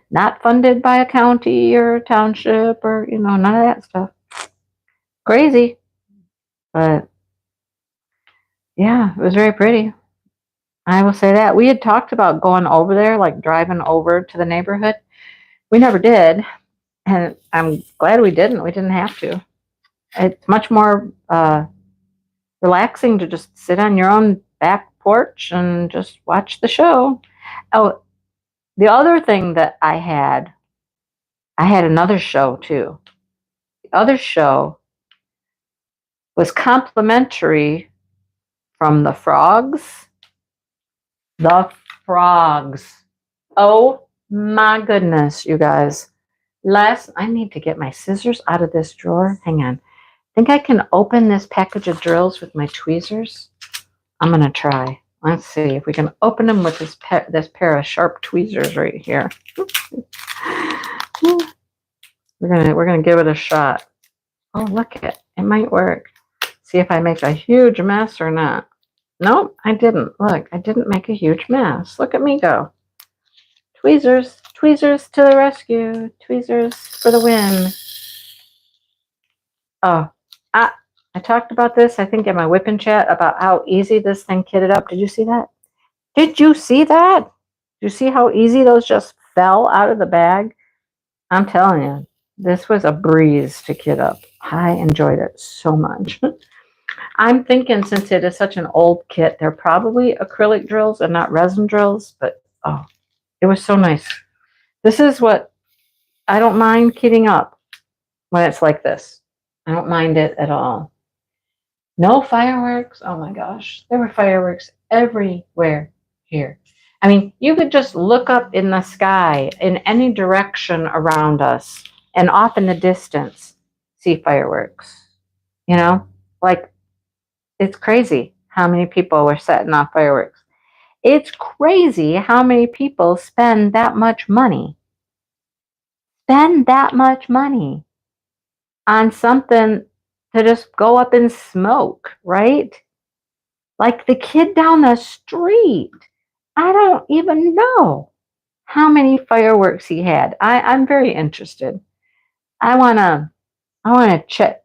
Not funded by a county or a township or, none of that stuff. Crazy. But yeah, it was very pretty. I will say that. We had talked about going over there, like driving over to the neighborhood. We never did. And I'm glad we didn't. We didn't have to. It's much more relaxing to just sit on your own back porch and just watch the show. Oh, the other thing that I had another show too. The other show was complimentary from the frogs. The frogs. Oh my goodness, you guys. I need to get my scissors out of this drawer. Hang on. Think I can open this package of drills with my tweezers? I'm going to try. Let's see if we can open them with this pair of sharp tweezers right here. We're gonna give it a shot. Oh, look it might work. See if I make a huge mess or not. Nope, I didn't. Look, I didn't make a huge mess. Look at me go. Tweezers, tweezers to the rescue. Tweezers for the win. Oh, I talked about this, I think, in my whipping chat about how easy this thing kitted up. Did you see that? Did you see that? Did you see how easy those just fell out of the bag? I'm telling you, this was a breeze to kit up. I enjoyed it so much. I'm thinking since it is such an old kit, they're probably acrylic drills and not resin drills, but oh, it was so nice. This is what I don't mind kitting up when it's like this. I don't mind it at all. No fireworks. Oh my gosh. There were fireworks everywhere here. I mean, you could just look up in the sky in any direction around us and off in the distance see fireworks. Like it's crazy how many people were setting off fireworks. It's crazy how many people spend that much money. Spend that much money on something to just go up in smoke, right? Like the kid down the street. I don't even know how many fireworks he had. I'm very interested. I wanna check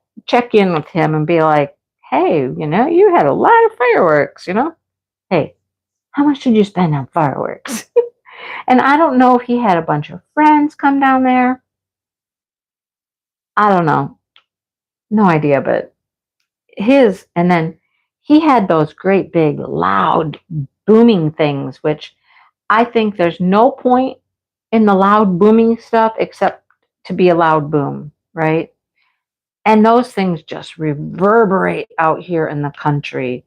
in with him and be like, hey, you had a lot of fireworks. Hey, how much did you spend on fireworks? And I don't know if he had a bunch of friends come down there. I don't know. No idea, but and then he had those great big loud booming things, which I think there's no point in the loud booming stuff except to be a loud boom, right? And those things just reverberate out here in the country.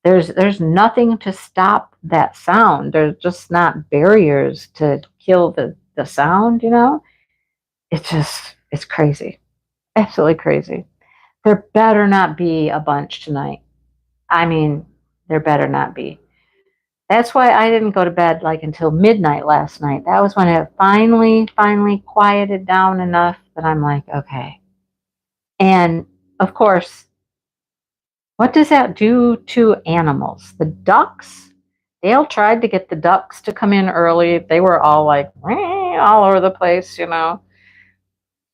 There's nothing to stop that sound. There's just not barriers to kill the sound. It's crazy. Absolutely crazy. There better not be a bunch tonight. I mean, there better not be. That's why I didn't go to bed like until midnight last night. That was when it finally quieted down enough that I'm like, okay. And of course, what does that do to animals? The ducks, Dale tried to get the ducks to come in early. They were all like all over the place.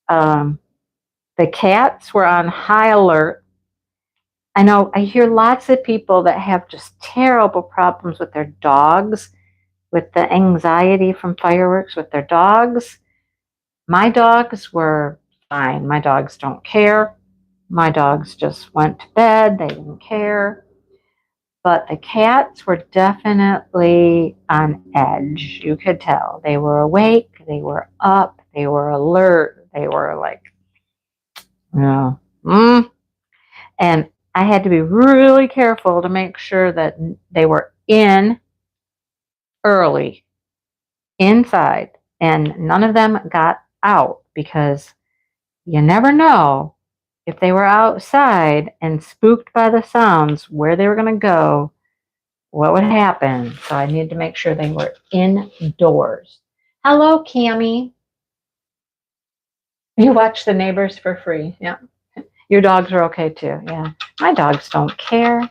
Um, the cats were on high alert. I know I hear lots of people that have just terrible problems with their dogs, with the anxiety from fireworks with their dogs. My dogs were fine. My dogs don't care. My dogs just went to bed. They didn't care. But the cats were definitely on edge. You could tell. They were awake, they were up, they were alert, they were like, yeah. And I had to be really careful to make sure that they were in early, inside, and none of them got out because you never know if they were outside and spooked by the sounds where they were going to go, what would happen. So I needed to make sure they were indoors. Hello, Cammie. You watch the neighbors for free. Yeah. Your dogs are okay too. Yeah. My dogs don't care.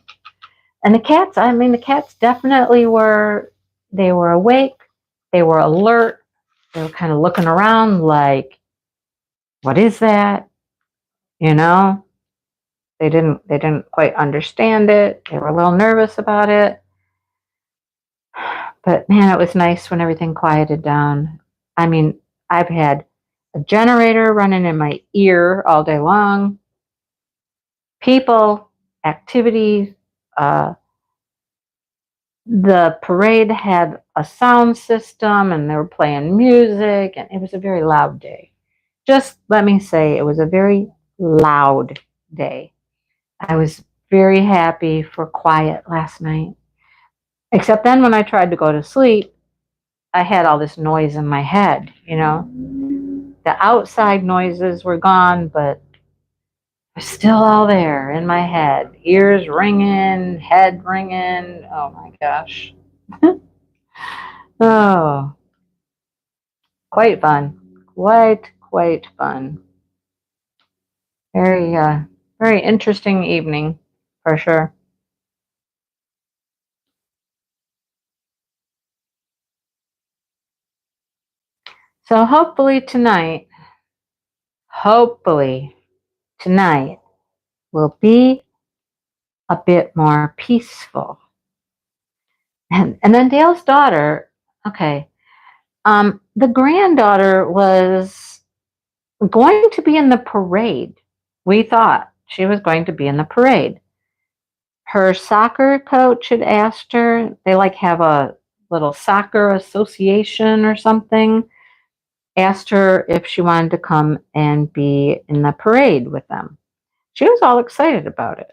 And the cats, I mean, the cats definitely were, they were awake. They were alert. They were kind of looking around like, what is that? You know, they didn't quite understand it. They were a little nervous about it. But man, it was nice when everything quieted down. I mean, I've had a generator running in my ear all day long. People, activities, the parade had a sound system and they were playing music, and it was a very loud day. Just let me say, it was a very loud day. I was very happy for quiet last night. Except then when I tried to go to sleep, I had all this noise in my head, you know. The outside noises were gone, but they're still all there in my head. Ears ringing, head ringing. Oh my gosh. Oh, quite fun. Quite fun. Very, very interesting evening for sure. So hopefully tonight will be a bit more peaceful. And then Dale's daughter, okay, the granddaughter was going to be in the parade. We thought she was going to be in the parade. Her soccer coach had asked her, they like have a little soccer association or something, asked her if she wanted to come and be in the parade with them. She was all excited about it.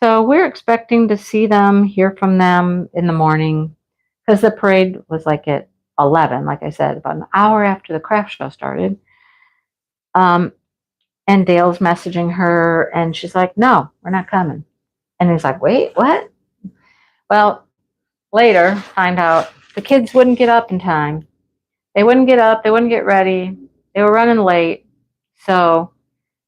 So we're expecting to see them, hear from them in the morning, because the parade was like at 11, like I said, about an hour after the craft show started. And Dale's messaging her, and she's like, no, we're not coming. And he's like, wait, what? Well, later, find out the kids wouldn't get up in time. They wouldn't get up, they wouldn't get ready. They were running late. So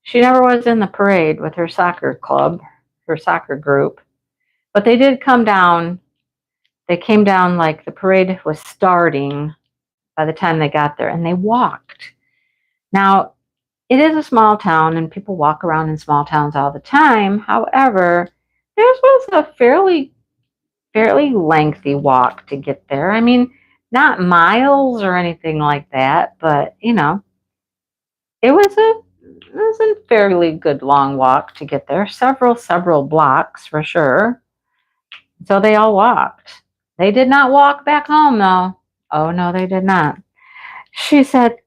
she never was in the parade with her soccer club, her soccer group. But they did come down. They came down like the parade was starting by the time they got there, and they walked. Now, it is a small town, and people walk around in small towns all the time. However, theirs was a fairly lengthy walk to get there. I mean, not miles or anything like that, but you know, it was a fairly good long walk to get there. Several blocks for sure. So they all walked. They did not walk back home though. Oh no, they did not. She said,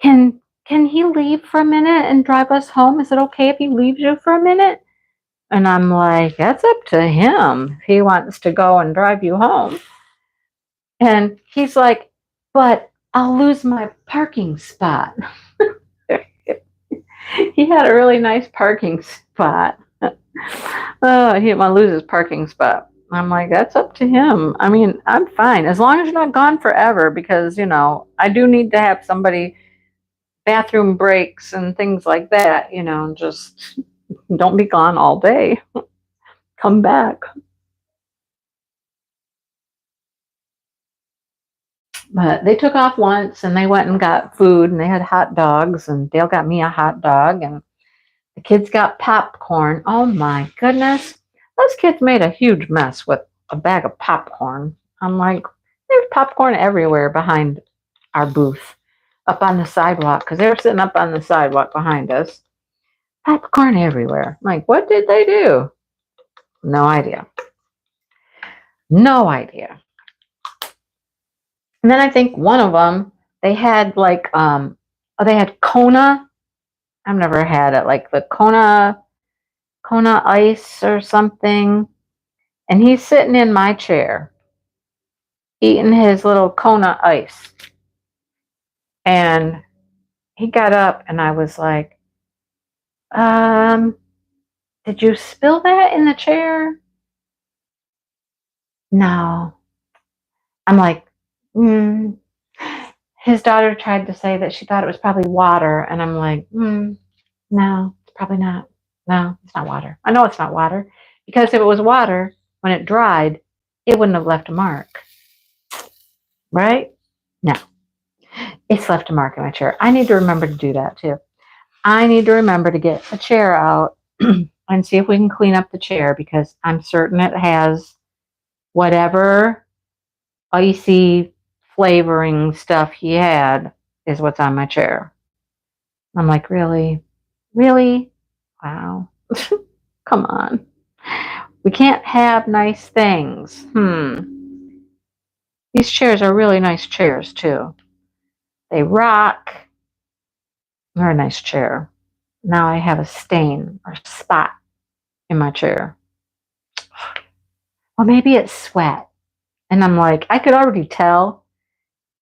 Can he leave for a minute and drive us home? Is it okay if he leaves you for a minute? And I'm like, that's up to him if he wants to go and drive you home. And he's like, but I'll lose my parking spot. He had a really nice parking spot. Oh, he didn't want to lose his parking spot. I'm like, that's up to him. I mean, I'm fine as long as you're not gone forever, because you know I do need to have somebody, bathroom breaks and things like that. You know, just don't be gone all day. Come back. But they took off once and they went and got food, and they had hot dogs, and Dale got me a hot dog, and the kids got popcorn. Oh my goodness. Those kids made a huge mess with a bag of popcorn. I'm like, there's popcorn everywhere behind our booth, up on the sidewalk, because they were sitting up on the sidewalk behind us. Popcorn everywhere. I'm like, what did they do? No idea. No idea. And then I think one of them, they had like, they had Kona. I've never had it, like the Kona ice or something. And he's sitting in my chair eating his little Kona ice. And he got up and I was like, did you spill that in the chair? No. I'm like, mm. His daughter tried to say that she thought it was probably water. And I'm like, no, it's probably not. No, it's not water. I know it's not water. Because if it was water, when it dried, it wouldn't have left a mark. Right? No. It's left a mark in my chair. I need to remember to do that too. I need to remember to get a chair out and see if we can clean up the chair because I'm certain it has whatever icy flavoring stuff he had is what's on my chair. I'm like, really? Really? Wow. Come on. We can't have nice things. These chairs are really nice chairs too. They rock. They're a nice chair. Now I have a stain or spot in my chair. Well, maybe it's sweat. And I'm like, I could already tell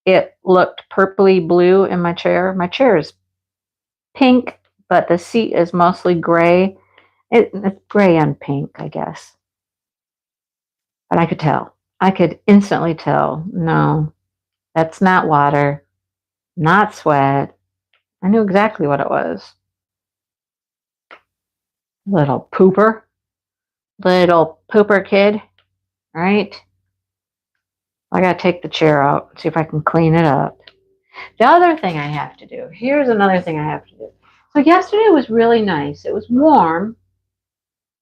it looked purpley blue in my chair. My chair is pink, but the seat is mostly gray. It's gray and pink, I guess. But I could tell. I could instantly tell. No, that's not water, not sweat. I knew exactly what it was. Little pooper. Little pooper kid. Right? I got to take the chair out, see if I can clean it up. The other thing I have to do, here's another thing I have to do. So yesterday was really nice. It was warm.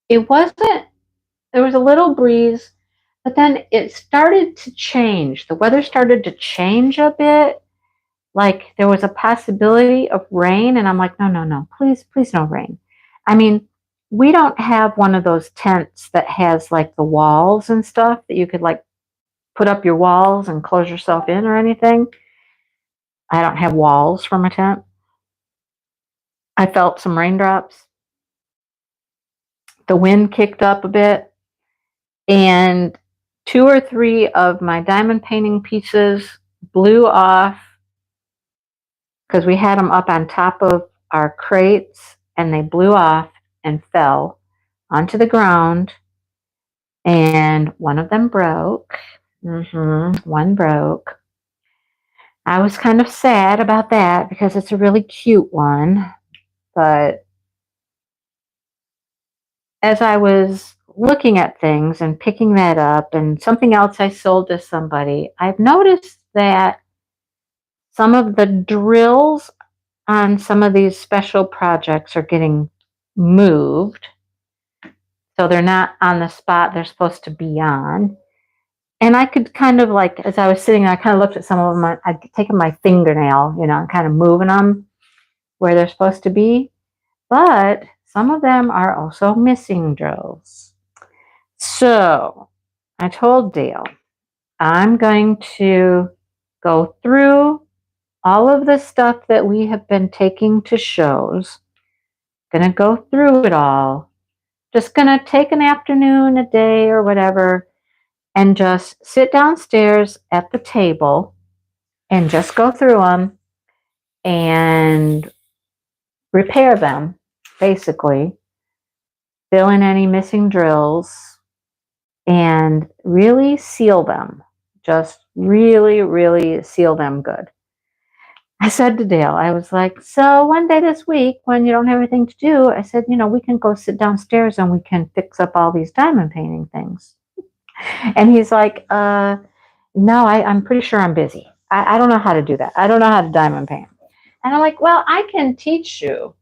It wasn't, there was a little breeze, but then it started to change. The weather started to change a bit. Like there was a possibility of rain. And I'm like, no, no, no, please, please no rain. I mean, we don't have one of those tents that has like the walls and stuff that you could like put up your walls and close yourself in or anything. I don't have walls for my tent. I felt some raindrops. The wind kicked up a bit, and 2 or 3 of my diamond painting pieces blew off because we had them up on top of our crates, and they blew off and fell onto the ground, and one of them broke. One broke. I was kind of sad about that because it's a really cute one, but as I was looking at things and picking that up and something else I sold to somebody, I've noticed that some of the drills on some of these special projects are getting moved. So they're not on the spot they're supposed to be on. And I could kind of like, as I was sitting there, I kind of looked at some of them. I'd taken my fingernail, and kind of moving them where they're supposed to be. But some of them are also missing drills. So I told Dale, I'm going to go through all of the stuff that we have been taking to shows. Gonna go through it all. Just gonna take an afternoon, a day, or whatever, and just sit downstairs at the table and just go through them and repair them, basically. Fill in any missing drills and really seal them. Just really, really seal them good. I said to Dale, I was like, so one day this week when you don't have anything to do, I said, we can go sit downstairs and we can fix up all these diamond painting things. And he's like, no, I'm pretty sure I'm busy. I don't know how to do that. I don't know how to diamond paint. And I'm like, well, I can teach you.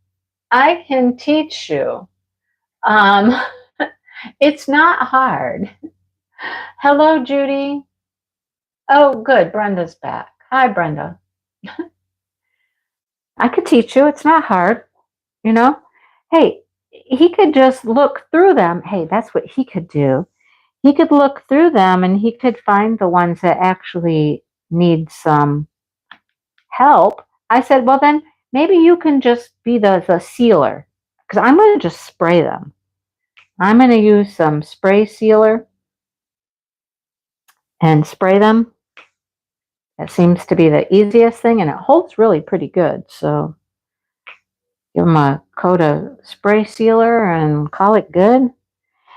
I can teach you. It's not hard. Hello, Judy. Oh, good. Brenda's back. Hi, Brenda. I could teach you. It's not hard. Hey, he could just look through them. Hey, that's what he could do. he could look through them and he could find the ones that actually need some help. I said, well, then maybe you can just be the sealer because I'm going to just spray them. I'm going to use some spray sealer and spray them. That seems to be the easiest thing, and it holds really pretty good. So give them a coat of spray sealer and call it good.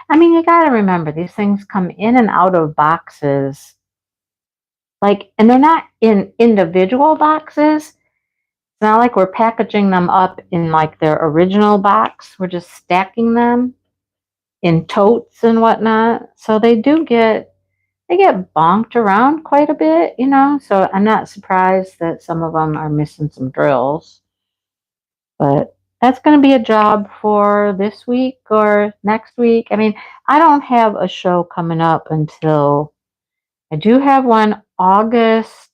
I mean, you got to remember, these things come in and out of boxes. Like, and they're not in individual boxes. It's not like we're packaging them up in like their original box. We're just stacking them in totes and whatnot. So they get bonked around quite a bit, you know. So I'm not surprised that some of them are missing some drills. But that's going to be a job for this week or next week. I mean, I don't have a show coming up until I do have one August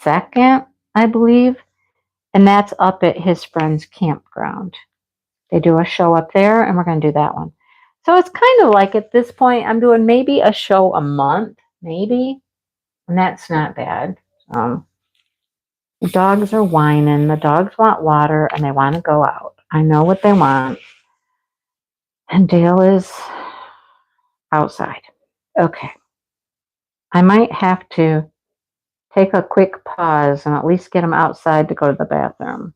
2nd, I believe. And that's up at his friend's campground. They do a show up there, and we're going to do that one. So it's kind of like at this point, I'm doing maybe a show a month, maybe. And that's not bad. The dogs are whining. The dogs want water, and they want to go out. I know what they want. And Dale is outside. Okay. I might have to take a quick pause and at least get him outside to go to the bathroom.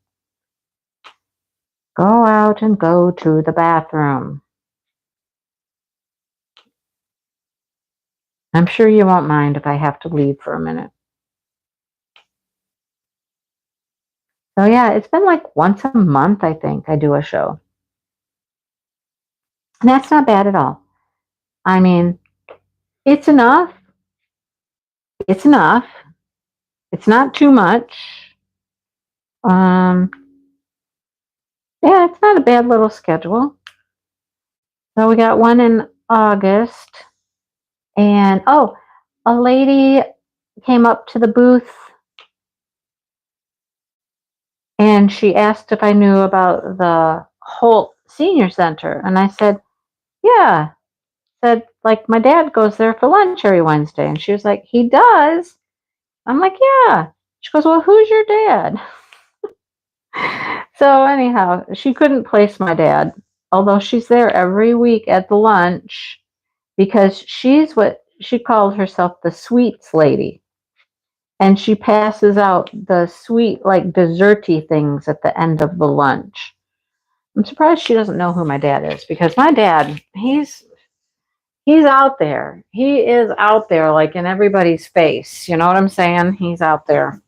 Go out and go to the bathroom. I'm sure you won't mind if I have to leave for a minute. So yeah, it's been like once a month, I think, I do a show. And that's not bad at all. I mean, it's enough. It's enough. It's not too much. Yeah, it's not a bad little schedule. So we got one in August. And a lady came up to the booth and she asked if I knew about the Holt Senior Center. And I said, yeah. Said, like, my dad goes there for lunch every Wednesday. And she was like, he does? I'm like, yeah. She goes, well, who's your dad? So anyhow, she couldn't place my dad, although she's there every week at the lunch because she's what she calls herself the sweets lady. And she passes out the sweet, like desserty things at the end of the lunch. I'm surprised she doesn't know who my dad is because my dad, he's out there. He is out there like in everybody's face. You know what I'm saying? He's out there.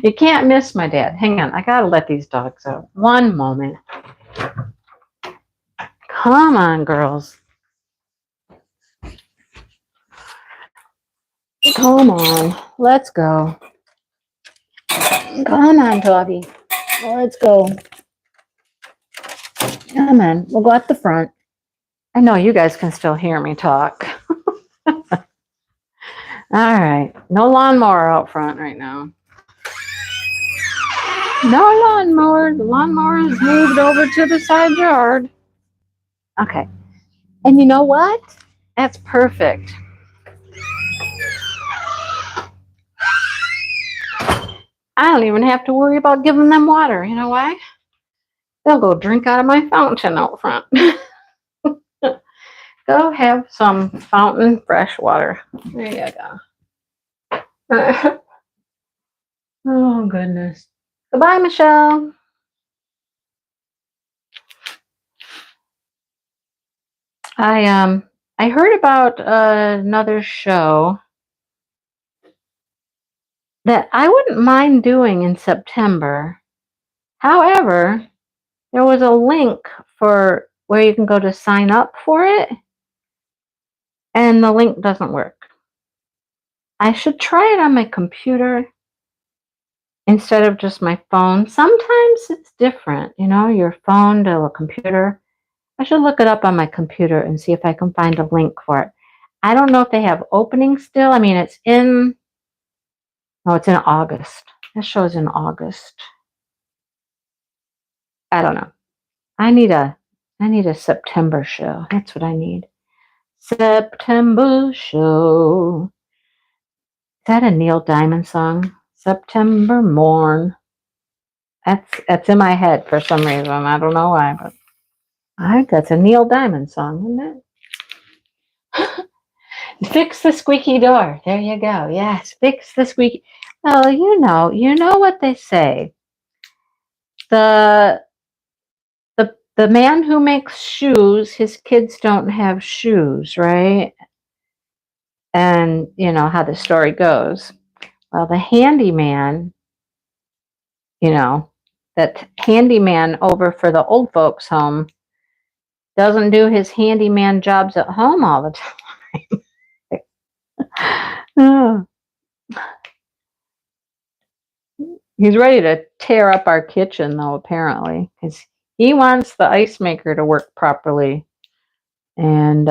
You can't miss my dad. Hang on. I got to let these dogs out. One moment. Come on, girls. Come on. Let's go. Come on, Toby. Let's go. Come on. We'll go at the front. I know you guys can still hear me talk. All right. No lawnmower out front right now. No lawnmower. The lawnmower is moved over to the side yard. Okay. And you know what? That's perfect. I don't even have to worry about giving them water. You know why? They'll go drink out of my fountain out front. Go have some fountain fresh water. There you go. Oh, goodness. Goodbye, Michelle. I heard about another show that I wouldn't mind doing in September. However, there was a link for where you can go to sign up for it, and the link doesn't work. I should try it on my computer instead of just my phone. Sometimes it's different, you know, your phone to a computer. I should look it up on my computer and see if I can find a link for it. I don't know if they have openings still. I mean, it's in August. That show's in August. I don't know. I need a September show. That's what I need. September show. Is that a Neil Diamond song? September morn. That's in my head for some reason. I don't know why, but I think that's a Neil Diamond song, isn't it? Fix the squeaky door. There you go. Yes, fix the squeaky. Well, you know what they say. The the man who makes shoes, his kids don't have shoes, right? And you know how the story goes. Well, the handyman, that handyman over for the old folks home doesn't do his handyman jobs at home all the time. Oh, he's ready to tear up our kitchen, though, apparently, because he wants the ice maker to work properly. And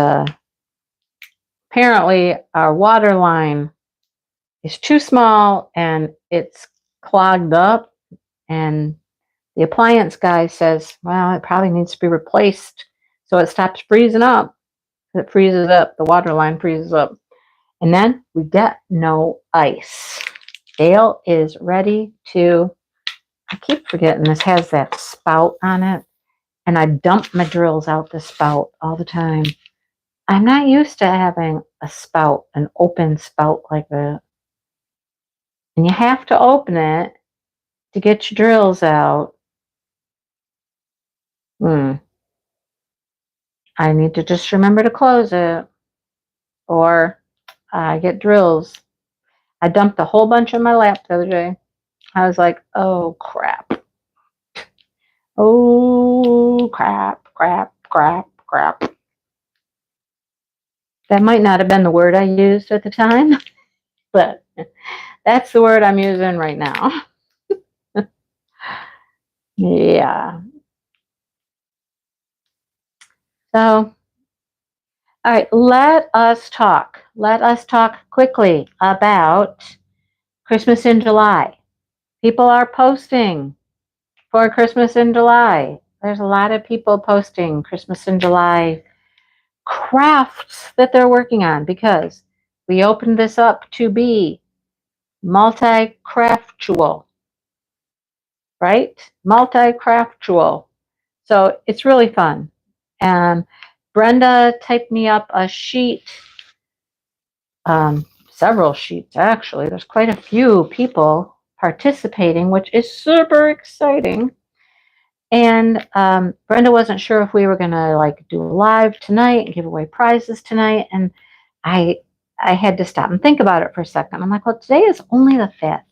apparently, our water line is too small and it's clogged up. And the appliance guy says, well, it probably needs to be replaced so it stops freezing up. It freezes up, the water line freezes up. And then we get no ice. Dale is ready to, I keep forgetting this has that spout on it. And I dump my drills out the spout all the time. I'm not used to having a spout, an open spout like that. And you have to open it to get your drills out. I need to just remember to close it, or I get drills. I dumped a whole bunch on my lap the other day. I was like, oh crap. Oh crap, crap, crap, crap. That might not have been the word I used at the time, but that's the word I'm using right now. Yeah. So, all right, let us talk. Let us talk quickly about Christmas in July. People are posting for Christmas in July. There's a lot of people posting Christmas in July crafts that they're working on because we opened this up to be multi-craftual, right? Multi-craftual. So it's really fun. And Brenda typed me up a sheet, several sheets actually. There's quite a few people participating, which is super exciting. And Brenda wasn't sure if we were gonna like do a live tonight and give away prizes tonight. And I had to stop and think about it for a second. I'm like, well, today is only the 5th.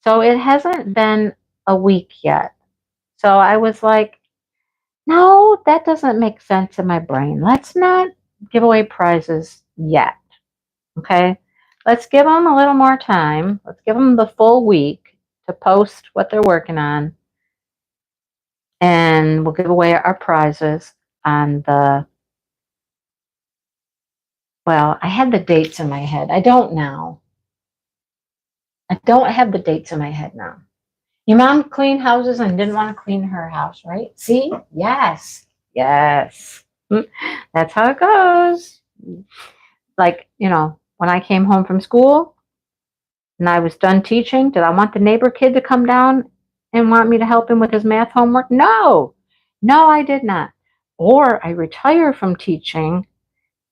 So it hasn't been a week yet. So I was like, no, that doesn't make sense in my brain. Let's not give away prizes yet. Okay. Let's give them a little more time. Let's give them the full week to post what they're working on. And we'll give away our prizes on well, I had the dates in my head. I don't now. I don't have the dates in my head now. Your mom cleaned houses and didn't want to clean her house, right? See? Yes. Yes. That's how it goes. Like, when I came home from school and I was done teaching, did I want the neighbor kid to come down and want me to help him with his math homework? No. No, I did not. Or I retire from teaching,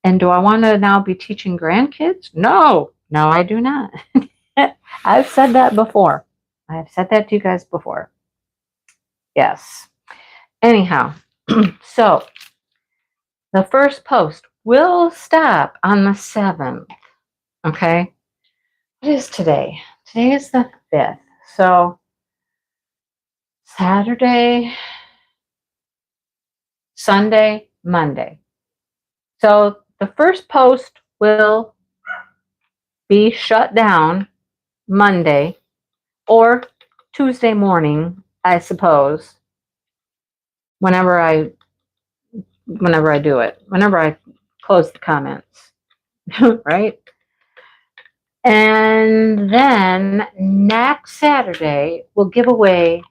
and do I want to now be teaching grandkids? No. No, I do not. I've said that before. I've said that to you guys before. Yes. Anyhow, so the first post will stop on the 7th. Okay. What is today? Today is the 5th. So Saturday, Sunday, Monday. So the first post will be shut down Monday or Tuesday morning, I suppose. Whenever I do it, whenever I close the comments, right? And then next Saturday, we'll give away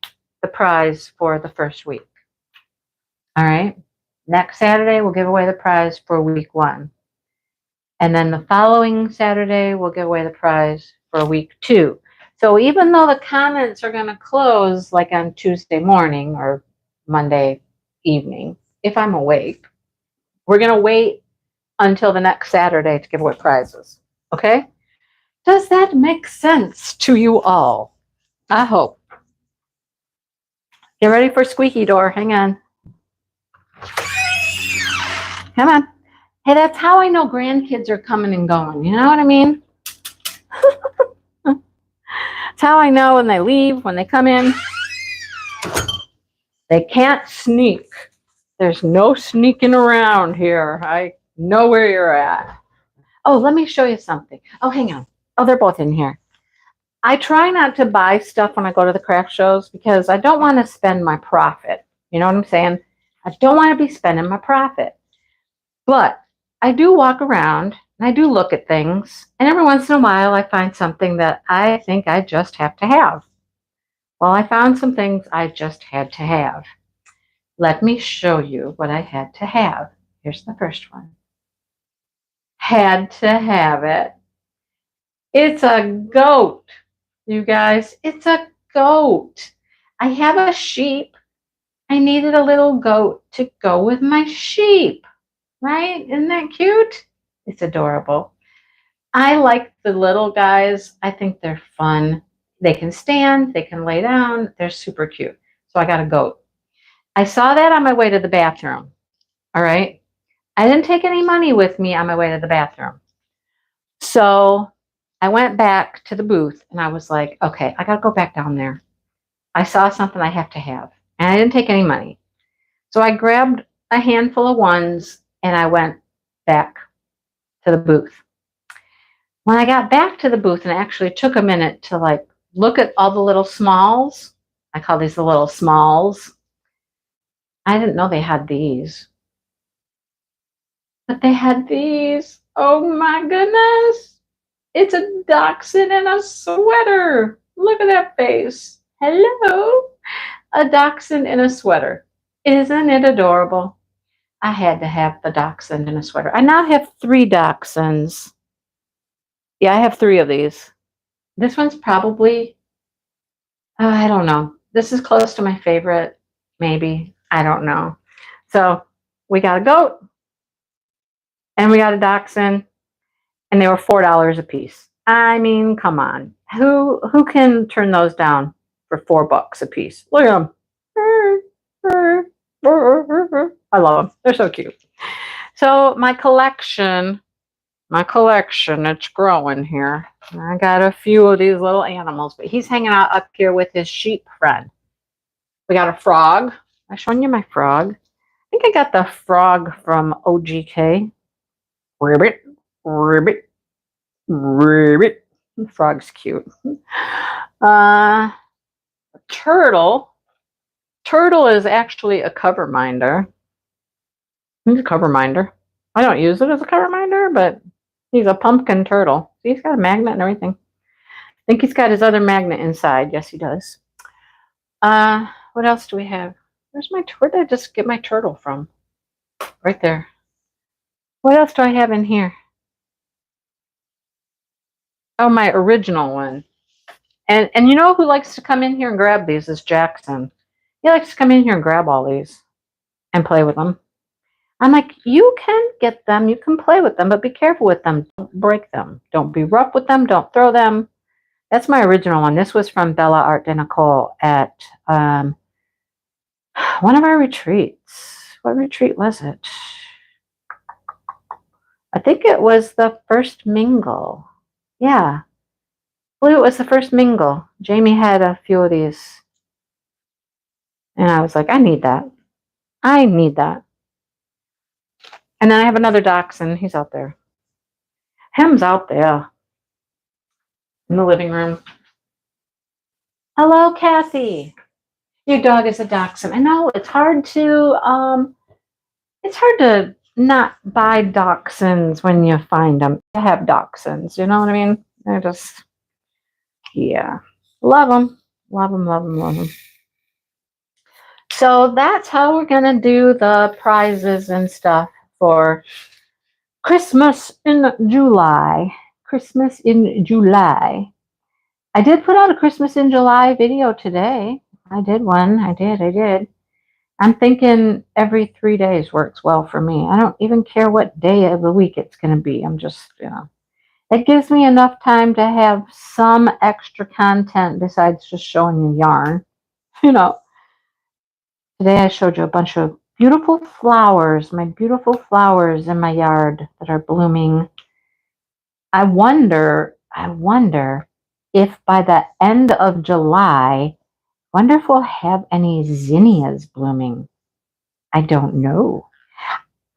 the prize for the first week. All right. Next Saturday, we'll give away the prize for week 1. And then the following Saturday, we'll give away the prize for week 2. So even though the comments are going to close like on Tuesday morning or Monday evening, if I'm awake, we're going to wait until the next Saturday to give away prizes. Okay? Does that make sense to you all? I hope. Get ready for squeaky door. Hang on. Come on. Hey, that's how I know grandkids are coming and going. You know what I mean? That's how I know when they leave, when they come in. They can't sneak. There's no sneaking around here. I know where you're at. Oh, let me show you something. Oh, hang on. Oh, they're both in here. I try not to buy stuff when I go to the craft shows because I don't want to spend my profit. You know what I'm saying? I don't want to be spending my profit. But I do walk around and I do look at things. And every once in a while, I find something that I think I just have to have. Well, I found some things I just had to have. Let me show you what I had to have. Here's the first one. Had to have it. It's a goat, you guys. It's a goat. I have a sheep. I needed a little goat to go with my sheep, right? Isn't that cute? It's adorable. I like the little guys. I think they're fun. They can stand, they can lay down. They're super cute. So I got a goat. I saw that on my way to the bathroom. All right. I didn't take any money with me on my way to the bathroom. So I went back to the booth and I was like, okay, I got to go back down there. I saw something I have to have. And I didn't take any money. So I grabbed a handful of ones and I went back to the booth. When I got back to the booth and it actually took a minute to like look at all the little smalls. I call these the little smalls. I didn't know they had these. But they had these. Oh my goodness. It's a dachshund in a sweater. Look at that face. Hello. A dachshund in a sweater. Isn't it adorable? I had to have the dachshund in a sweater. I now have 3 dachshunds. Yeah, I have 3 of these. This one's probably, I don't know. This is close to my favorite, maybe. I don't know. So we got a goat and we got a dachshund and they were $4 a piece. I mean, come on. Who can turn those down for $4 a piece? Look at them. I love them. They're so cute. So my collection, it's growing here. I got a few of these little animals, but he's hanging out up here with his sheep friend. We got a frog. I've shown you my frog. I think I got the frog from OGK. Ribbit, ribbit, ribbit. The frog's cute. Turtle. Turtle is actually a cover minder. He's a cover minder. I don't use it as a cover minder, but he's a pumpkin turtle. See, he's got a magnet and everything. I think he's got his other magnet inside. Yes, he does. What else do we have? Where did I just get my turtle from? Right there. What else do I have in here? Oh, my original one. And you know who likes to come in here and grab these is Jackson. He likes to come in here and grab all these and play with them. I'm like, you can get them, you can play with them, but be careful with them. Don't break them. Don't be rough with them. Don't throw them. That's my original one. This was from Bella Art de Nicole at one of our retreats. What retreat was it? I think it was the first mingle. Yeah. I believe it was the first mingle. Jamie had a few of these. And I was like, I need that. I need that. And then I have another dachshund. He's out there. Hem's out there in the living room. Hello, Cassie. Your dog is a dachshund. I know it's hard to not buy dachshunds when you find them. I have dachshunds, you know what I mean? They're just, yeah. Love them. Love them, love them, love them. So that's how we're going to do the prizes and stuff for Christmas in July. Christmas in July. I did put out a Christmas in July video today. I did one. I did. I'm thinking every 3 days works well for me. I don't even care what day of the week it's going to be. I'm just, it gives me enough time to have some extra content besides just showing you yarn. You know, today I showed you a bunch of beautiful flowers, my beautiful flowers in my yard that are blooming. I wonder if by the end of July, wonder if we'll have any zinnias blooming. I don't know.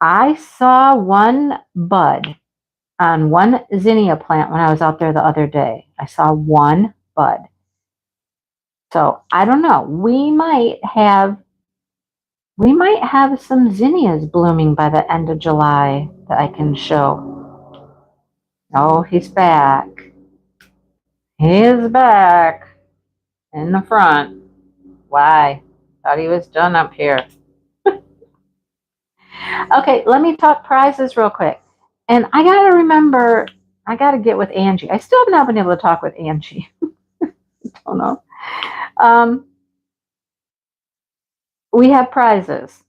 I saw one bud on one zinnia plant when I was out there the other day. I saw one bud. So I don't know. We might have some zinnias blooming by the end of July that I can show. Oh, he's back. He is back in the front. Why? Thought he was done up here. Okay, let me talk prizes real quick. And I got to remember, I got to get with Angie. I still have not been able to talk with Angie. Don't know. We have prizes.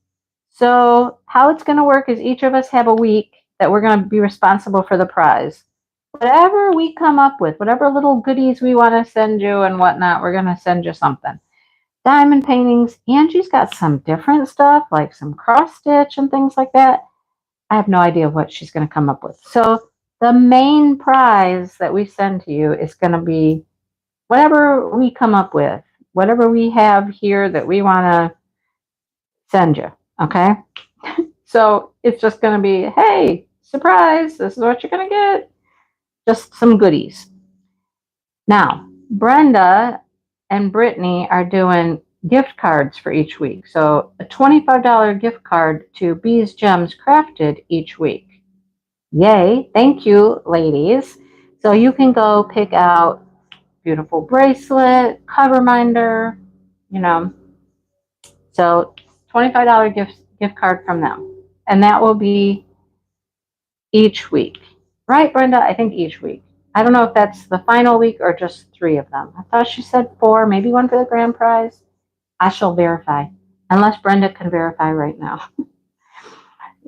So how it's going to work is each of us have a week that we're going to be responsible for the prize. Whatever we come up with, whatever little goodies we want to send you and whatnot, we're going to send you something. Diamond paintings. Angie's got some different stuff, like some cross stitch and things like that. I have no idea what she's going to come up with. So the main prize that we send to you is going to be whatever we come up with, whatever we have here that we want to send you. Okay. So it's just going to be, hey, surprise, this is what you're going to get. Just some goodies. Now, Brenda and Brittany are doing gift cards for each week. So a $25 gift card to Bees Gems Crafted each week. Yay. Thank you, ladies. So you can go pick out beautiful bracelet, cover minder, So $25 gift card from them. And that will be each week. Right, Brenda? I think each week. I don't know if that's the final week or just 3 of them. I thought she said 4, maybe 1 for the grand prize. I shall verify, unless Brenda can verify right now.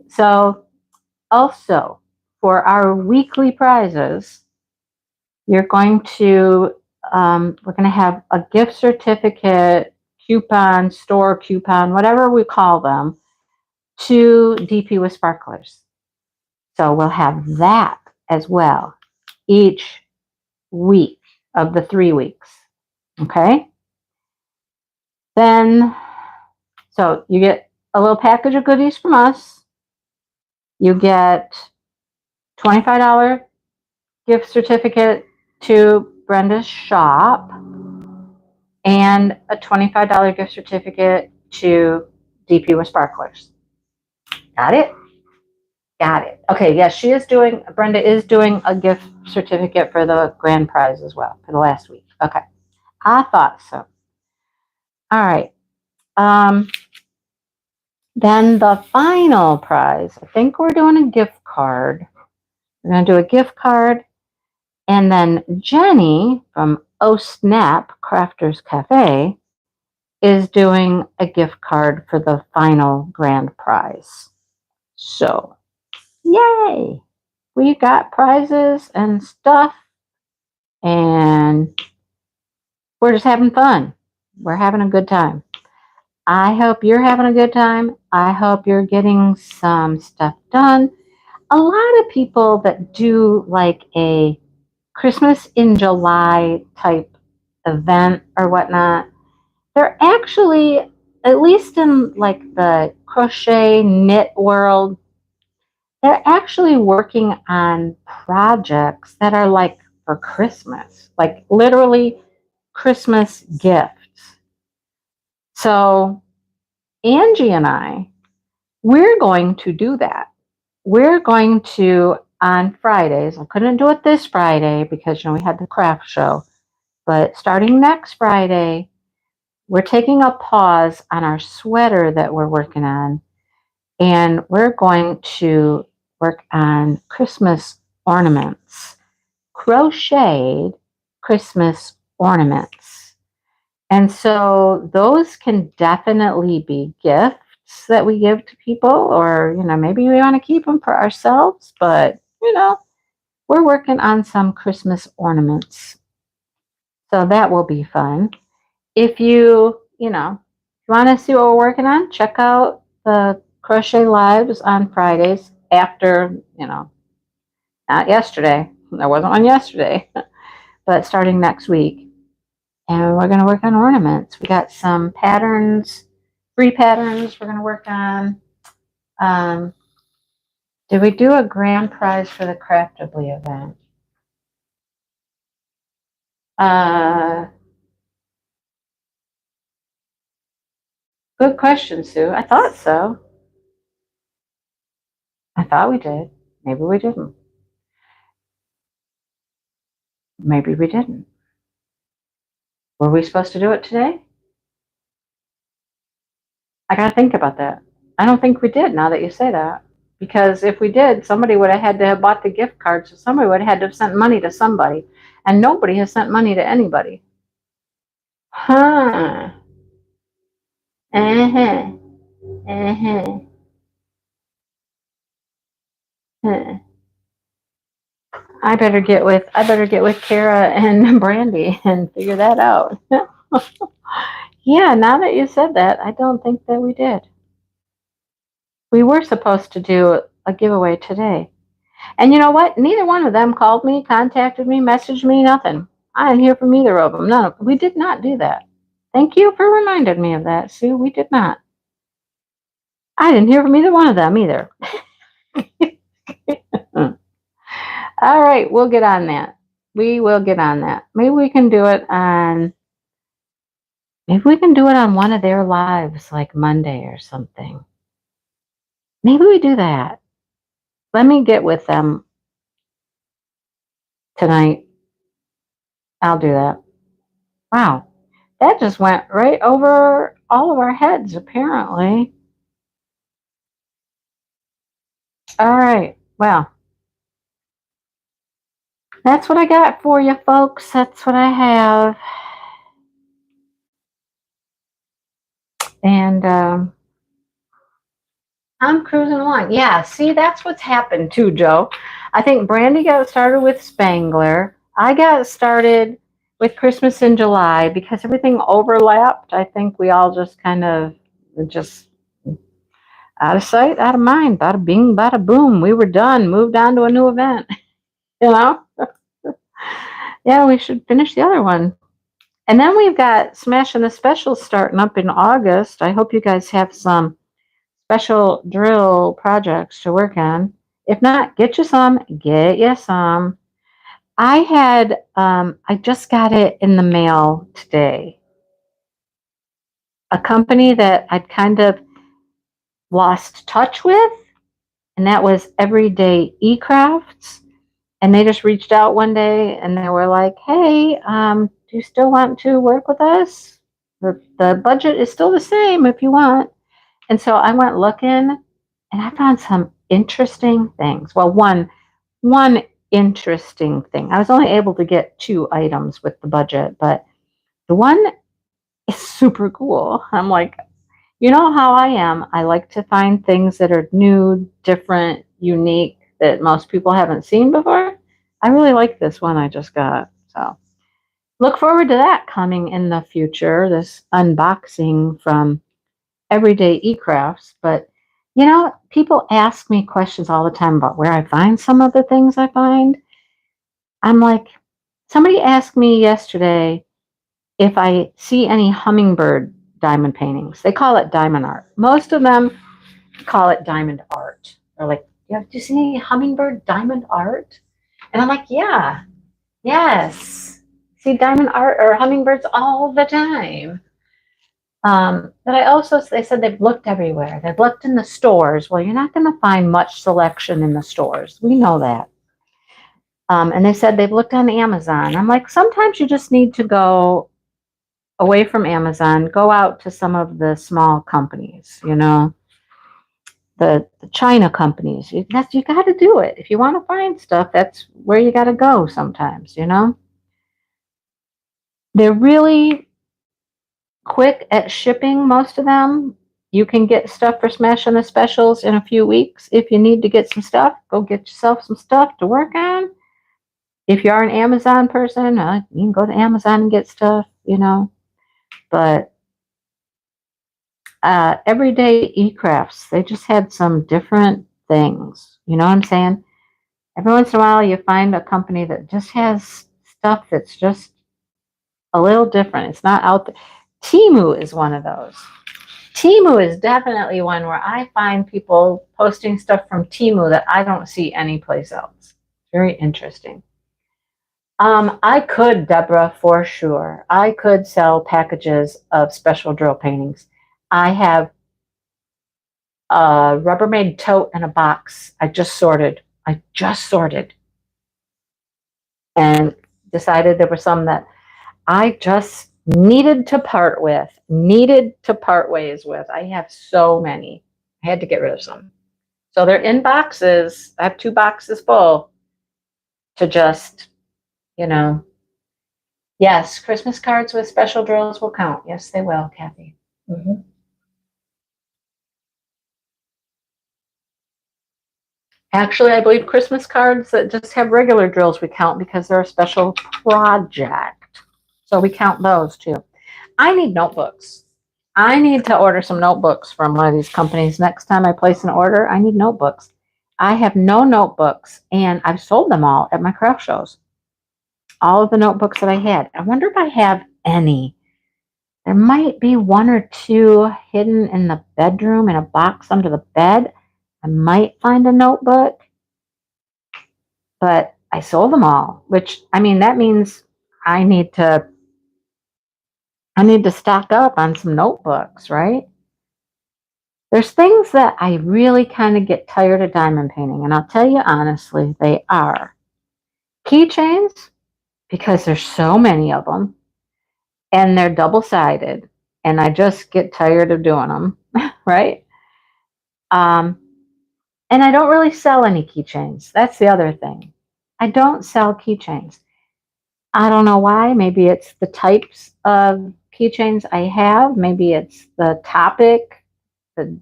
So also for our weekly prizes, we're going to have a gift certificate, coupon, store coupon, whatever we call them, to DP with Sparklers. So we'll have that as well each week of the 3 weeks. Okay? Then, so you get a little package of goodies from us. You get $25 gift certificate to Brenda's shop and a $25 gift certificate to DP with Sparklers. Got it? Got it. Okay, yes, Brenda is doing a gift certificate for the grand prize as well for the last week. Okay, I thought so. All right. Then the final prize, I think we're doing a gift card. We're going to do a gift card. And then Jenny from Oh Snap Crafters Cafe is doing a gift card for the final grand prize. So, yay! We got prizes and stuff, and we're just having fun. We're having a good time. I hope you're having a good time. I hope you're getting some stuff done. A lot of people that do like a Christmas in July type event or whatnot, they're actually, at least in like the crochet knit world, they're actually working on projects that are like for Christmas, like literally Christmas gifts. So Angie and we're going to do that. We're going to, on Fridays, I couldn't do it this Friday because, we had the craft show, but starting next Friday, we're taking a pause on our sweater that we're working on, and we're going to work on Christmas ornaments, crocheted Christmas ornaments. And so those can definitely be gifts that we give to people, or, maybe we want to keep them for ourselves, but, we're working on some Christmas ornaments. So that will be fun. If you want to see what we're working on, check out the crochet lives on Fridays after, not yesterday. There wasn't one yesterday, but starting next week. And we're going to work on ornaments. We got some patterns, free patterns we're going to work on. Did we do a grand prize for the Craftably event? Good question, Sue. I thought so. I thought we did. Maybe we didn't. Maybe we didn't. Were we supposed to do it today? I got to think about that. I don't think we did now that you say that. Because if we did, somebody would have had to have bought the gift cards. So somebody would have had to have sent money to somebody. And nobody has sent money to anybody. Huh. Uh-huh. Uh-huh. Huh. I better get with Kara and Brandy and figure that out. Yeah, now that you said that, I don't think that we did. We were supposed to do a giveaway today. And you know what? Neither one of them called me, contacted me, messaged me, nothing. I didn't hear from either of them. No, we did not do that. Thank you for reminding me of that, Sue. We did not. I didn't hear from either one of them either. All right, we'll get on that. We will get on that. Maybe we can do it on one of their lives, like Monday or something. Maybe we do that. Let me get with them tonight. I'll do that. Wow. That just went right over all of our heads, apparently. All right. Well, that's what I got for you, folks. That's what I have. And I'm cruising along. Yeah, see, that's what's happened too, Joe. I think Brandy got started with Spangler. I got started with Christmas in July because everything overlapped. I think we all just kind of just out of sight, out of mind, bada bing, bada boom. We were done, moved on to a new event. Yeah, we should finish the other one. And then we've got Smashing the Specials starting up in August. I hope you guys have some special drill projects to work on. If not, get you some. I just got it in the mail today. A company that I'd kind of lost touch with, and that was Everyday Krafts. And they just reached out one day and they were like, hey, do you still want to work with us? The budget is still the same if you want. And so I went looking and I found some interesting things. Well, one interesting thing. I was only able to get 2 items with the budget, but the one is super cool. I'm like, you know how I am. I like to find things that are new, different, unique, that most people haven't seen before. I really like this one I just got. So look forward to that coming in the future, this unboxing from Everyday Crafts. But, people ask me questions all the time about where I find some of the things I find. I'm like, somebody asked me yesterday if I see any hummingbird diamond paintings. They call it diamond art. Most of them call it diamond art. They're like, do you see any hummingbird diamond art? And I'm like, yeah, yes. See diamond art or hummingbirds all the time. But they said they've looked everywhere. They've looked in the stores. Well, you're not going to find much selection in the stores. We know that. And they said they've looked on Amazon. I'm like, sometimes you just need to go away from Amazon, go out to some of the small companies, the the China companies. You got to do it. If you want to find stuff, that's where you got to go sometimes, you know? They're really quick at shipping, most of them. You can get stuff for Smashing the Specials in a few weeks. If you need to get some stuff, go get yourself some stuff to work on. If you are an Amazon person, you can go to Amazon and get stuff, you know. But everyday eCrafts, they just had some different things. You know what I'm saying? Every once in a while, you find a company that just has stuff that's just a little different. It's not out there. Temu is one of those. Temu is definitely one where I find people posting stuff from Temu that I don't see anyplace else. Very interesting. I could, Deborah, for sure. I could sell packages of special drill paintings. I have a Rubbermaid tote and a box. I just sorted and decided there were some that I just needed to part ways with. I have so many. I had to get rid of some. So they're in boxes. I have 2 boxes full to just, you know. Yes, Christmas cards with special drills will count. Yes, they will, Kathy. Mm-hmm. Actually, I believe Christmas cards that just have regular drills we count because they're a special project. So we count those too. I need notebooks. I need to order some notebooks from one of these companies. Next time I place an order, I need notebooks. I have no notebooks, and I've sold them all at my craft shows. All of the notebooks that I had. I wonder if I have any. There might be 1 or 2 hidden in the bedroom in a box under the bed. I might find a notebook, but I sold them all, which, I mean, that means I need to stock up on some notebooks, right? There's things that I really kind of get tired of diamond painting, and I'll tell you honestly, they are keychains, because there's so many of them, and they're double-sided, and I just get tired of doing them, right? And I don't really sell any keychains. That's the other thing. I don't sell keychains. I don't know why. Maybe it's the types of keychains I have. Maybe it's the topic,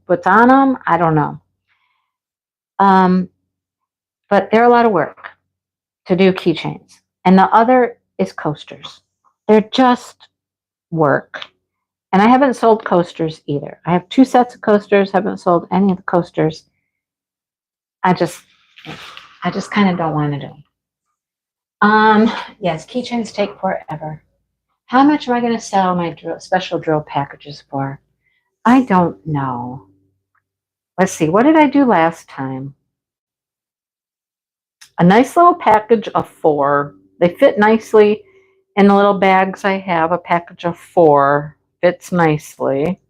what's on them. I don't know. But they're a lot of work to do keychains. And the other is coasters. They're just work. And I haven't sold coasters either. I have 2 sets of coasters. Haven't sold any of the coasters. I just kind of don't want to do them. Yes, keychains take forever. How much am I going to sell my special drill packages for? I don't know. Let's see. What did I do last time? A nice little package of 4. They fit nicely in the little bags I have. A package of 4 fits nicely.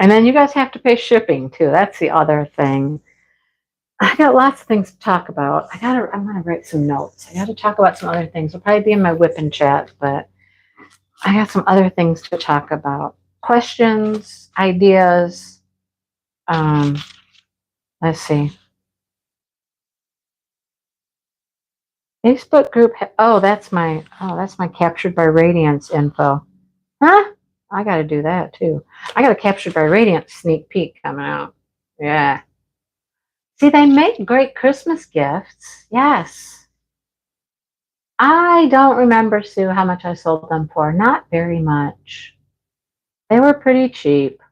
And then you guys have to pay shipping too. That's the other thing. I got lots of things to talk about. I'm gonna write some notes. I gotta talk about some other things. It'll probably be in my whip and chat, but I got some other things to talk about. Questions, ideas. Let's see. Facebook group. That's my Captured by Radiance info. Huh? I got to do that too. I got a Captured by Radiance sneak peek coming out. Yeah. See, they make great Christmas gifts. Yes. I don't remember, Sue, how much I sold them for. Not very much. They were pretty cheap.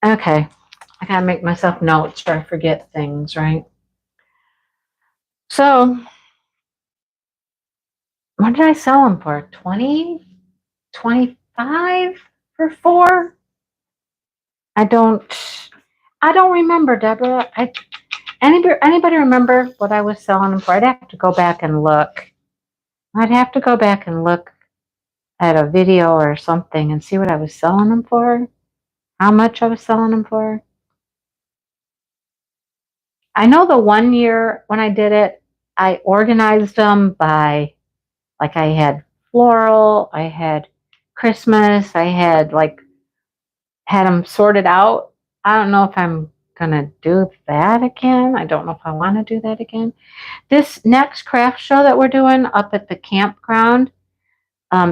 Okay. I gotta make myself notes or I forget things, right? So, what did I sell them for? 20? 25 for 4? I don't remember, Deborah. Anybody remember what I was selling them for? I'd have to go back and look. I'd have to go back and look at a video or something and see what I was selling them for. How much I was selling them for. I know the one year when I did it, I organized them by, like, I had floral, I had Christmas, I had like had them sorted out. I don't know if I'm gonna do that again. I don't know if I want to do that again. This next craft show that we're doing up at the campground,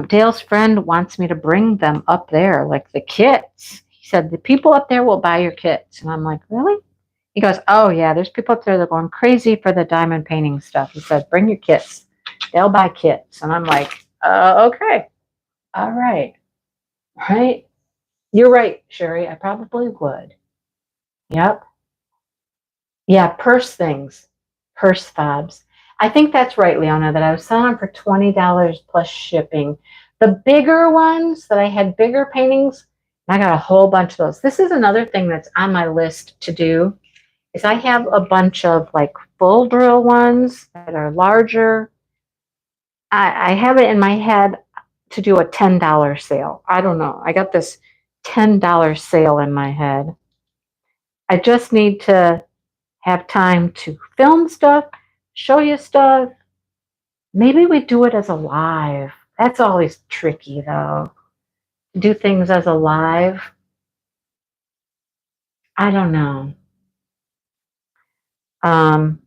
Dale's friend wants me to bring them up there, like the kits. He said the people up there will buy your kits, and I'm like, really? He goes, oh yeah, there's people up there that are going crazy for the diamond painting stuff. He said, bring your kits. They'll buy kits, and I'm like, okay, all right, right. You're right, Sherry. I probably would. Yep. Yeah, purse things, purse fobs. I think that's right, Leona, that I was selling for $20 plus shipping. The bigger ones that I had bigger paintings, I got a whole bunch of those. This is another thing that's on my list to do is I have a bunch of like full drill ones that are larger. I have it in my head to do a $10 sale. I don't know. I got this $10 sale in my head. I just need to have time to film stuff, show you stuff. Maybe we do it as a live. That's always tricky though. Do things as a live. I don't know. Um,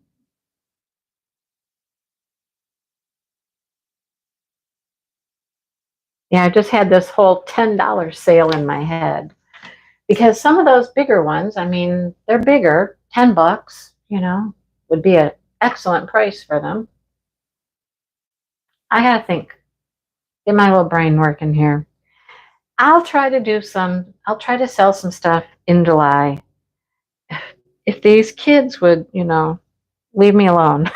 yeah, I just had this whole $10 sale in my head because some of those bigger ones, I mean, they're bigger. $10, would be an excellent price for them. I gotta think. Get my little brain working here. I'll try to sell some stuff in July. If these kids would, leave me alone.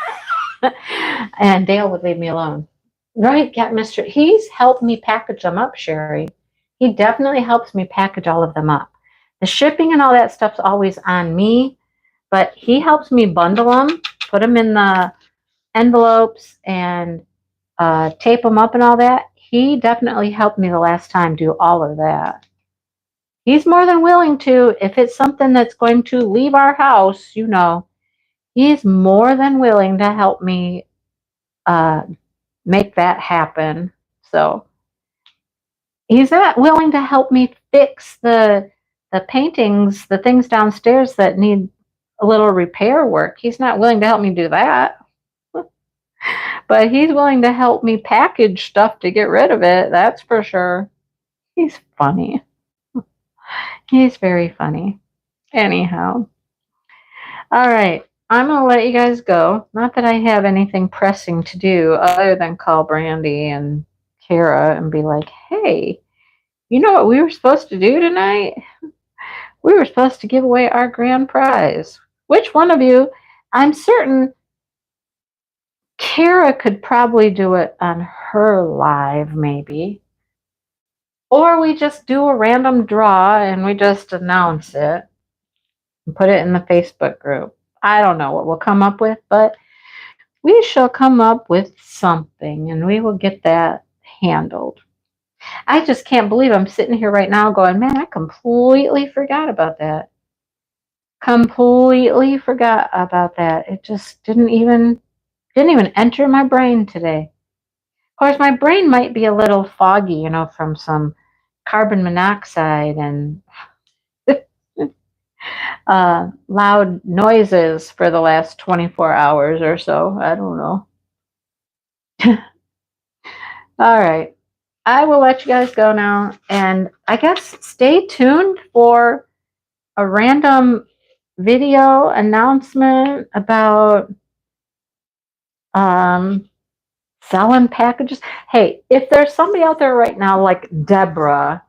And Dale would leave me alone. Right, get Mr. He's helped me package them up, Sherry. He definitely helps me package all of them up. The shipping and all that stuff's always on me, but he helps me bundle them, put them in the envelopes, and tape them up and all that. He definitely helped me the last time do all of that. He's more than willing to, if it's something that's going to leave our house, he's more than willing to help me uh, make that happen. So he's not willing to help me fix the paintings, the things downstairs that need a little repair work. He's not willing to help me do that. But he's willing to help me package stuff to get rid of it. That's for sure. He's funny. He's very funny. Anyhow. All right. I'm going to let you guys go. Not that I have anything pressing to do other than call Brandy and Kara and be like, hey, you know what we were supposed to do tonight? We were supposed to give away our grand prize. Which one of you? I'm certain Kara could probably do it on her live, maybe. Or we just do a random draw and we just announce it and put it in the Facebook group. I don't know what we'll come up with, but we shall come up with something and we will get that handled. I just can't believe I'm sitting here right now going, man, I completely forgot about that. Completely forgot about that. It just didn't even enter my brain today. Of course, my brain might be a little foggy, from some carbon monoxide and loud noises for the last 24 hours or so. I don't know. All right. I will let you guys go now. And I guess stay tuned for a random video announcement about selling packages. Hey, if there's somebody out there right now like Deborah,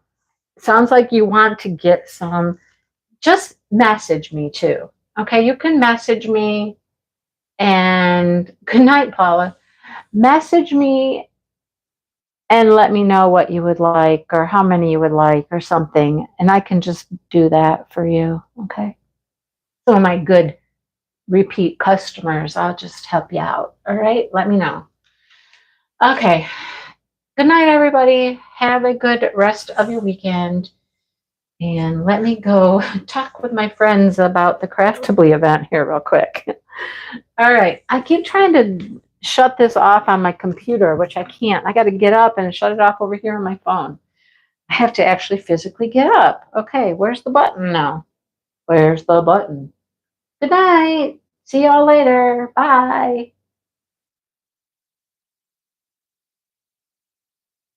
sounds like you want to get some, just message me too. Okay, you can message me. And good night, Paula. Message me and let me know what you would like or how many you would like or something. And I can just do that for you. Okay. Some of my good repeat customers, I'll just help you out. All right. Let me know. Okay. Good night, everybody. Have a good rest of your weekend. And let me go talk with my friends about the Craftably event here real quick. All right. I keep trying to shut this off on my computer, which I can't. I got to get up and shut it off over here on my phone. I have to actually physically get up. Okay, where's the button now? Where's the button? Good night. See y'all later. Bye.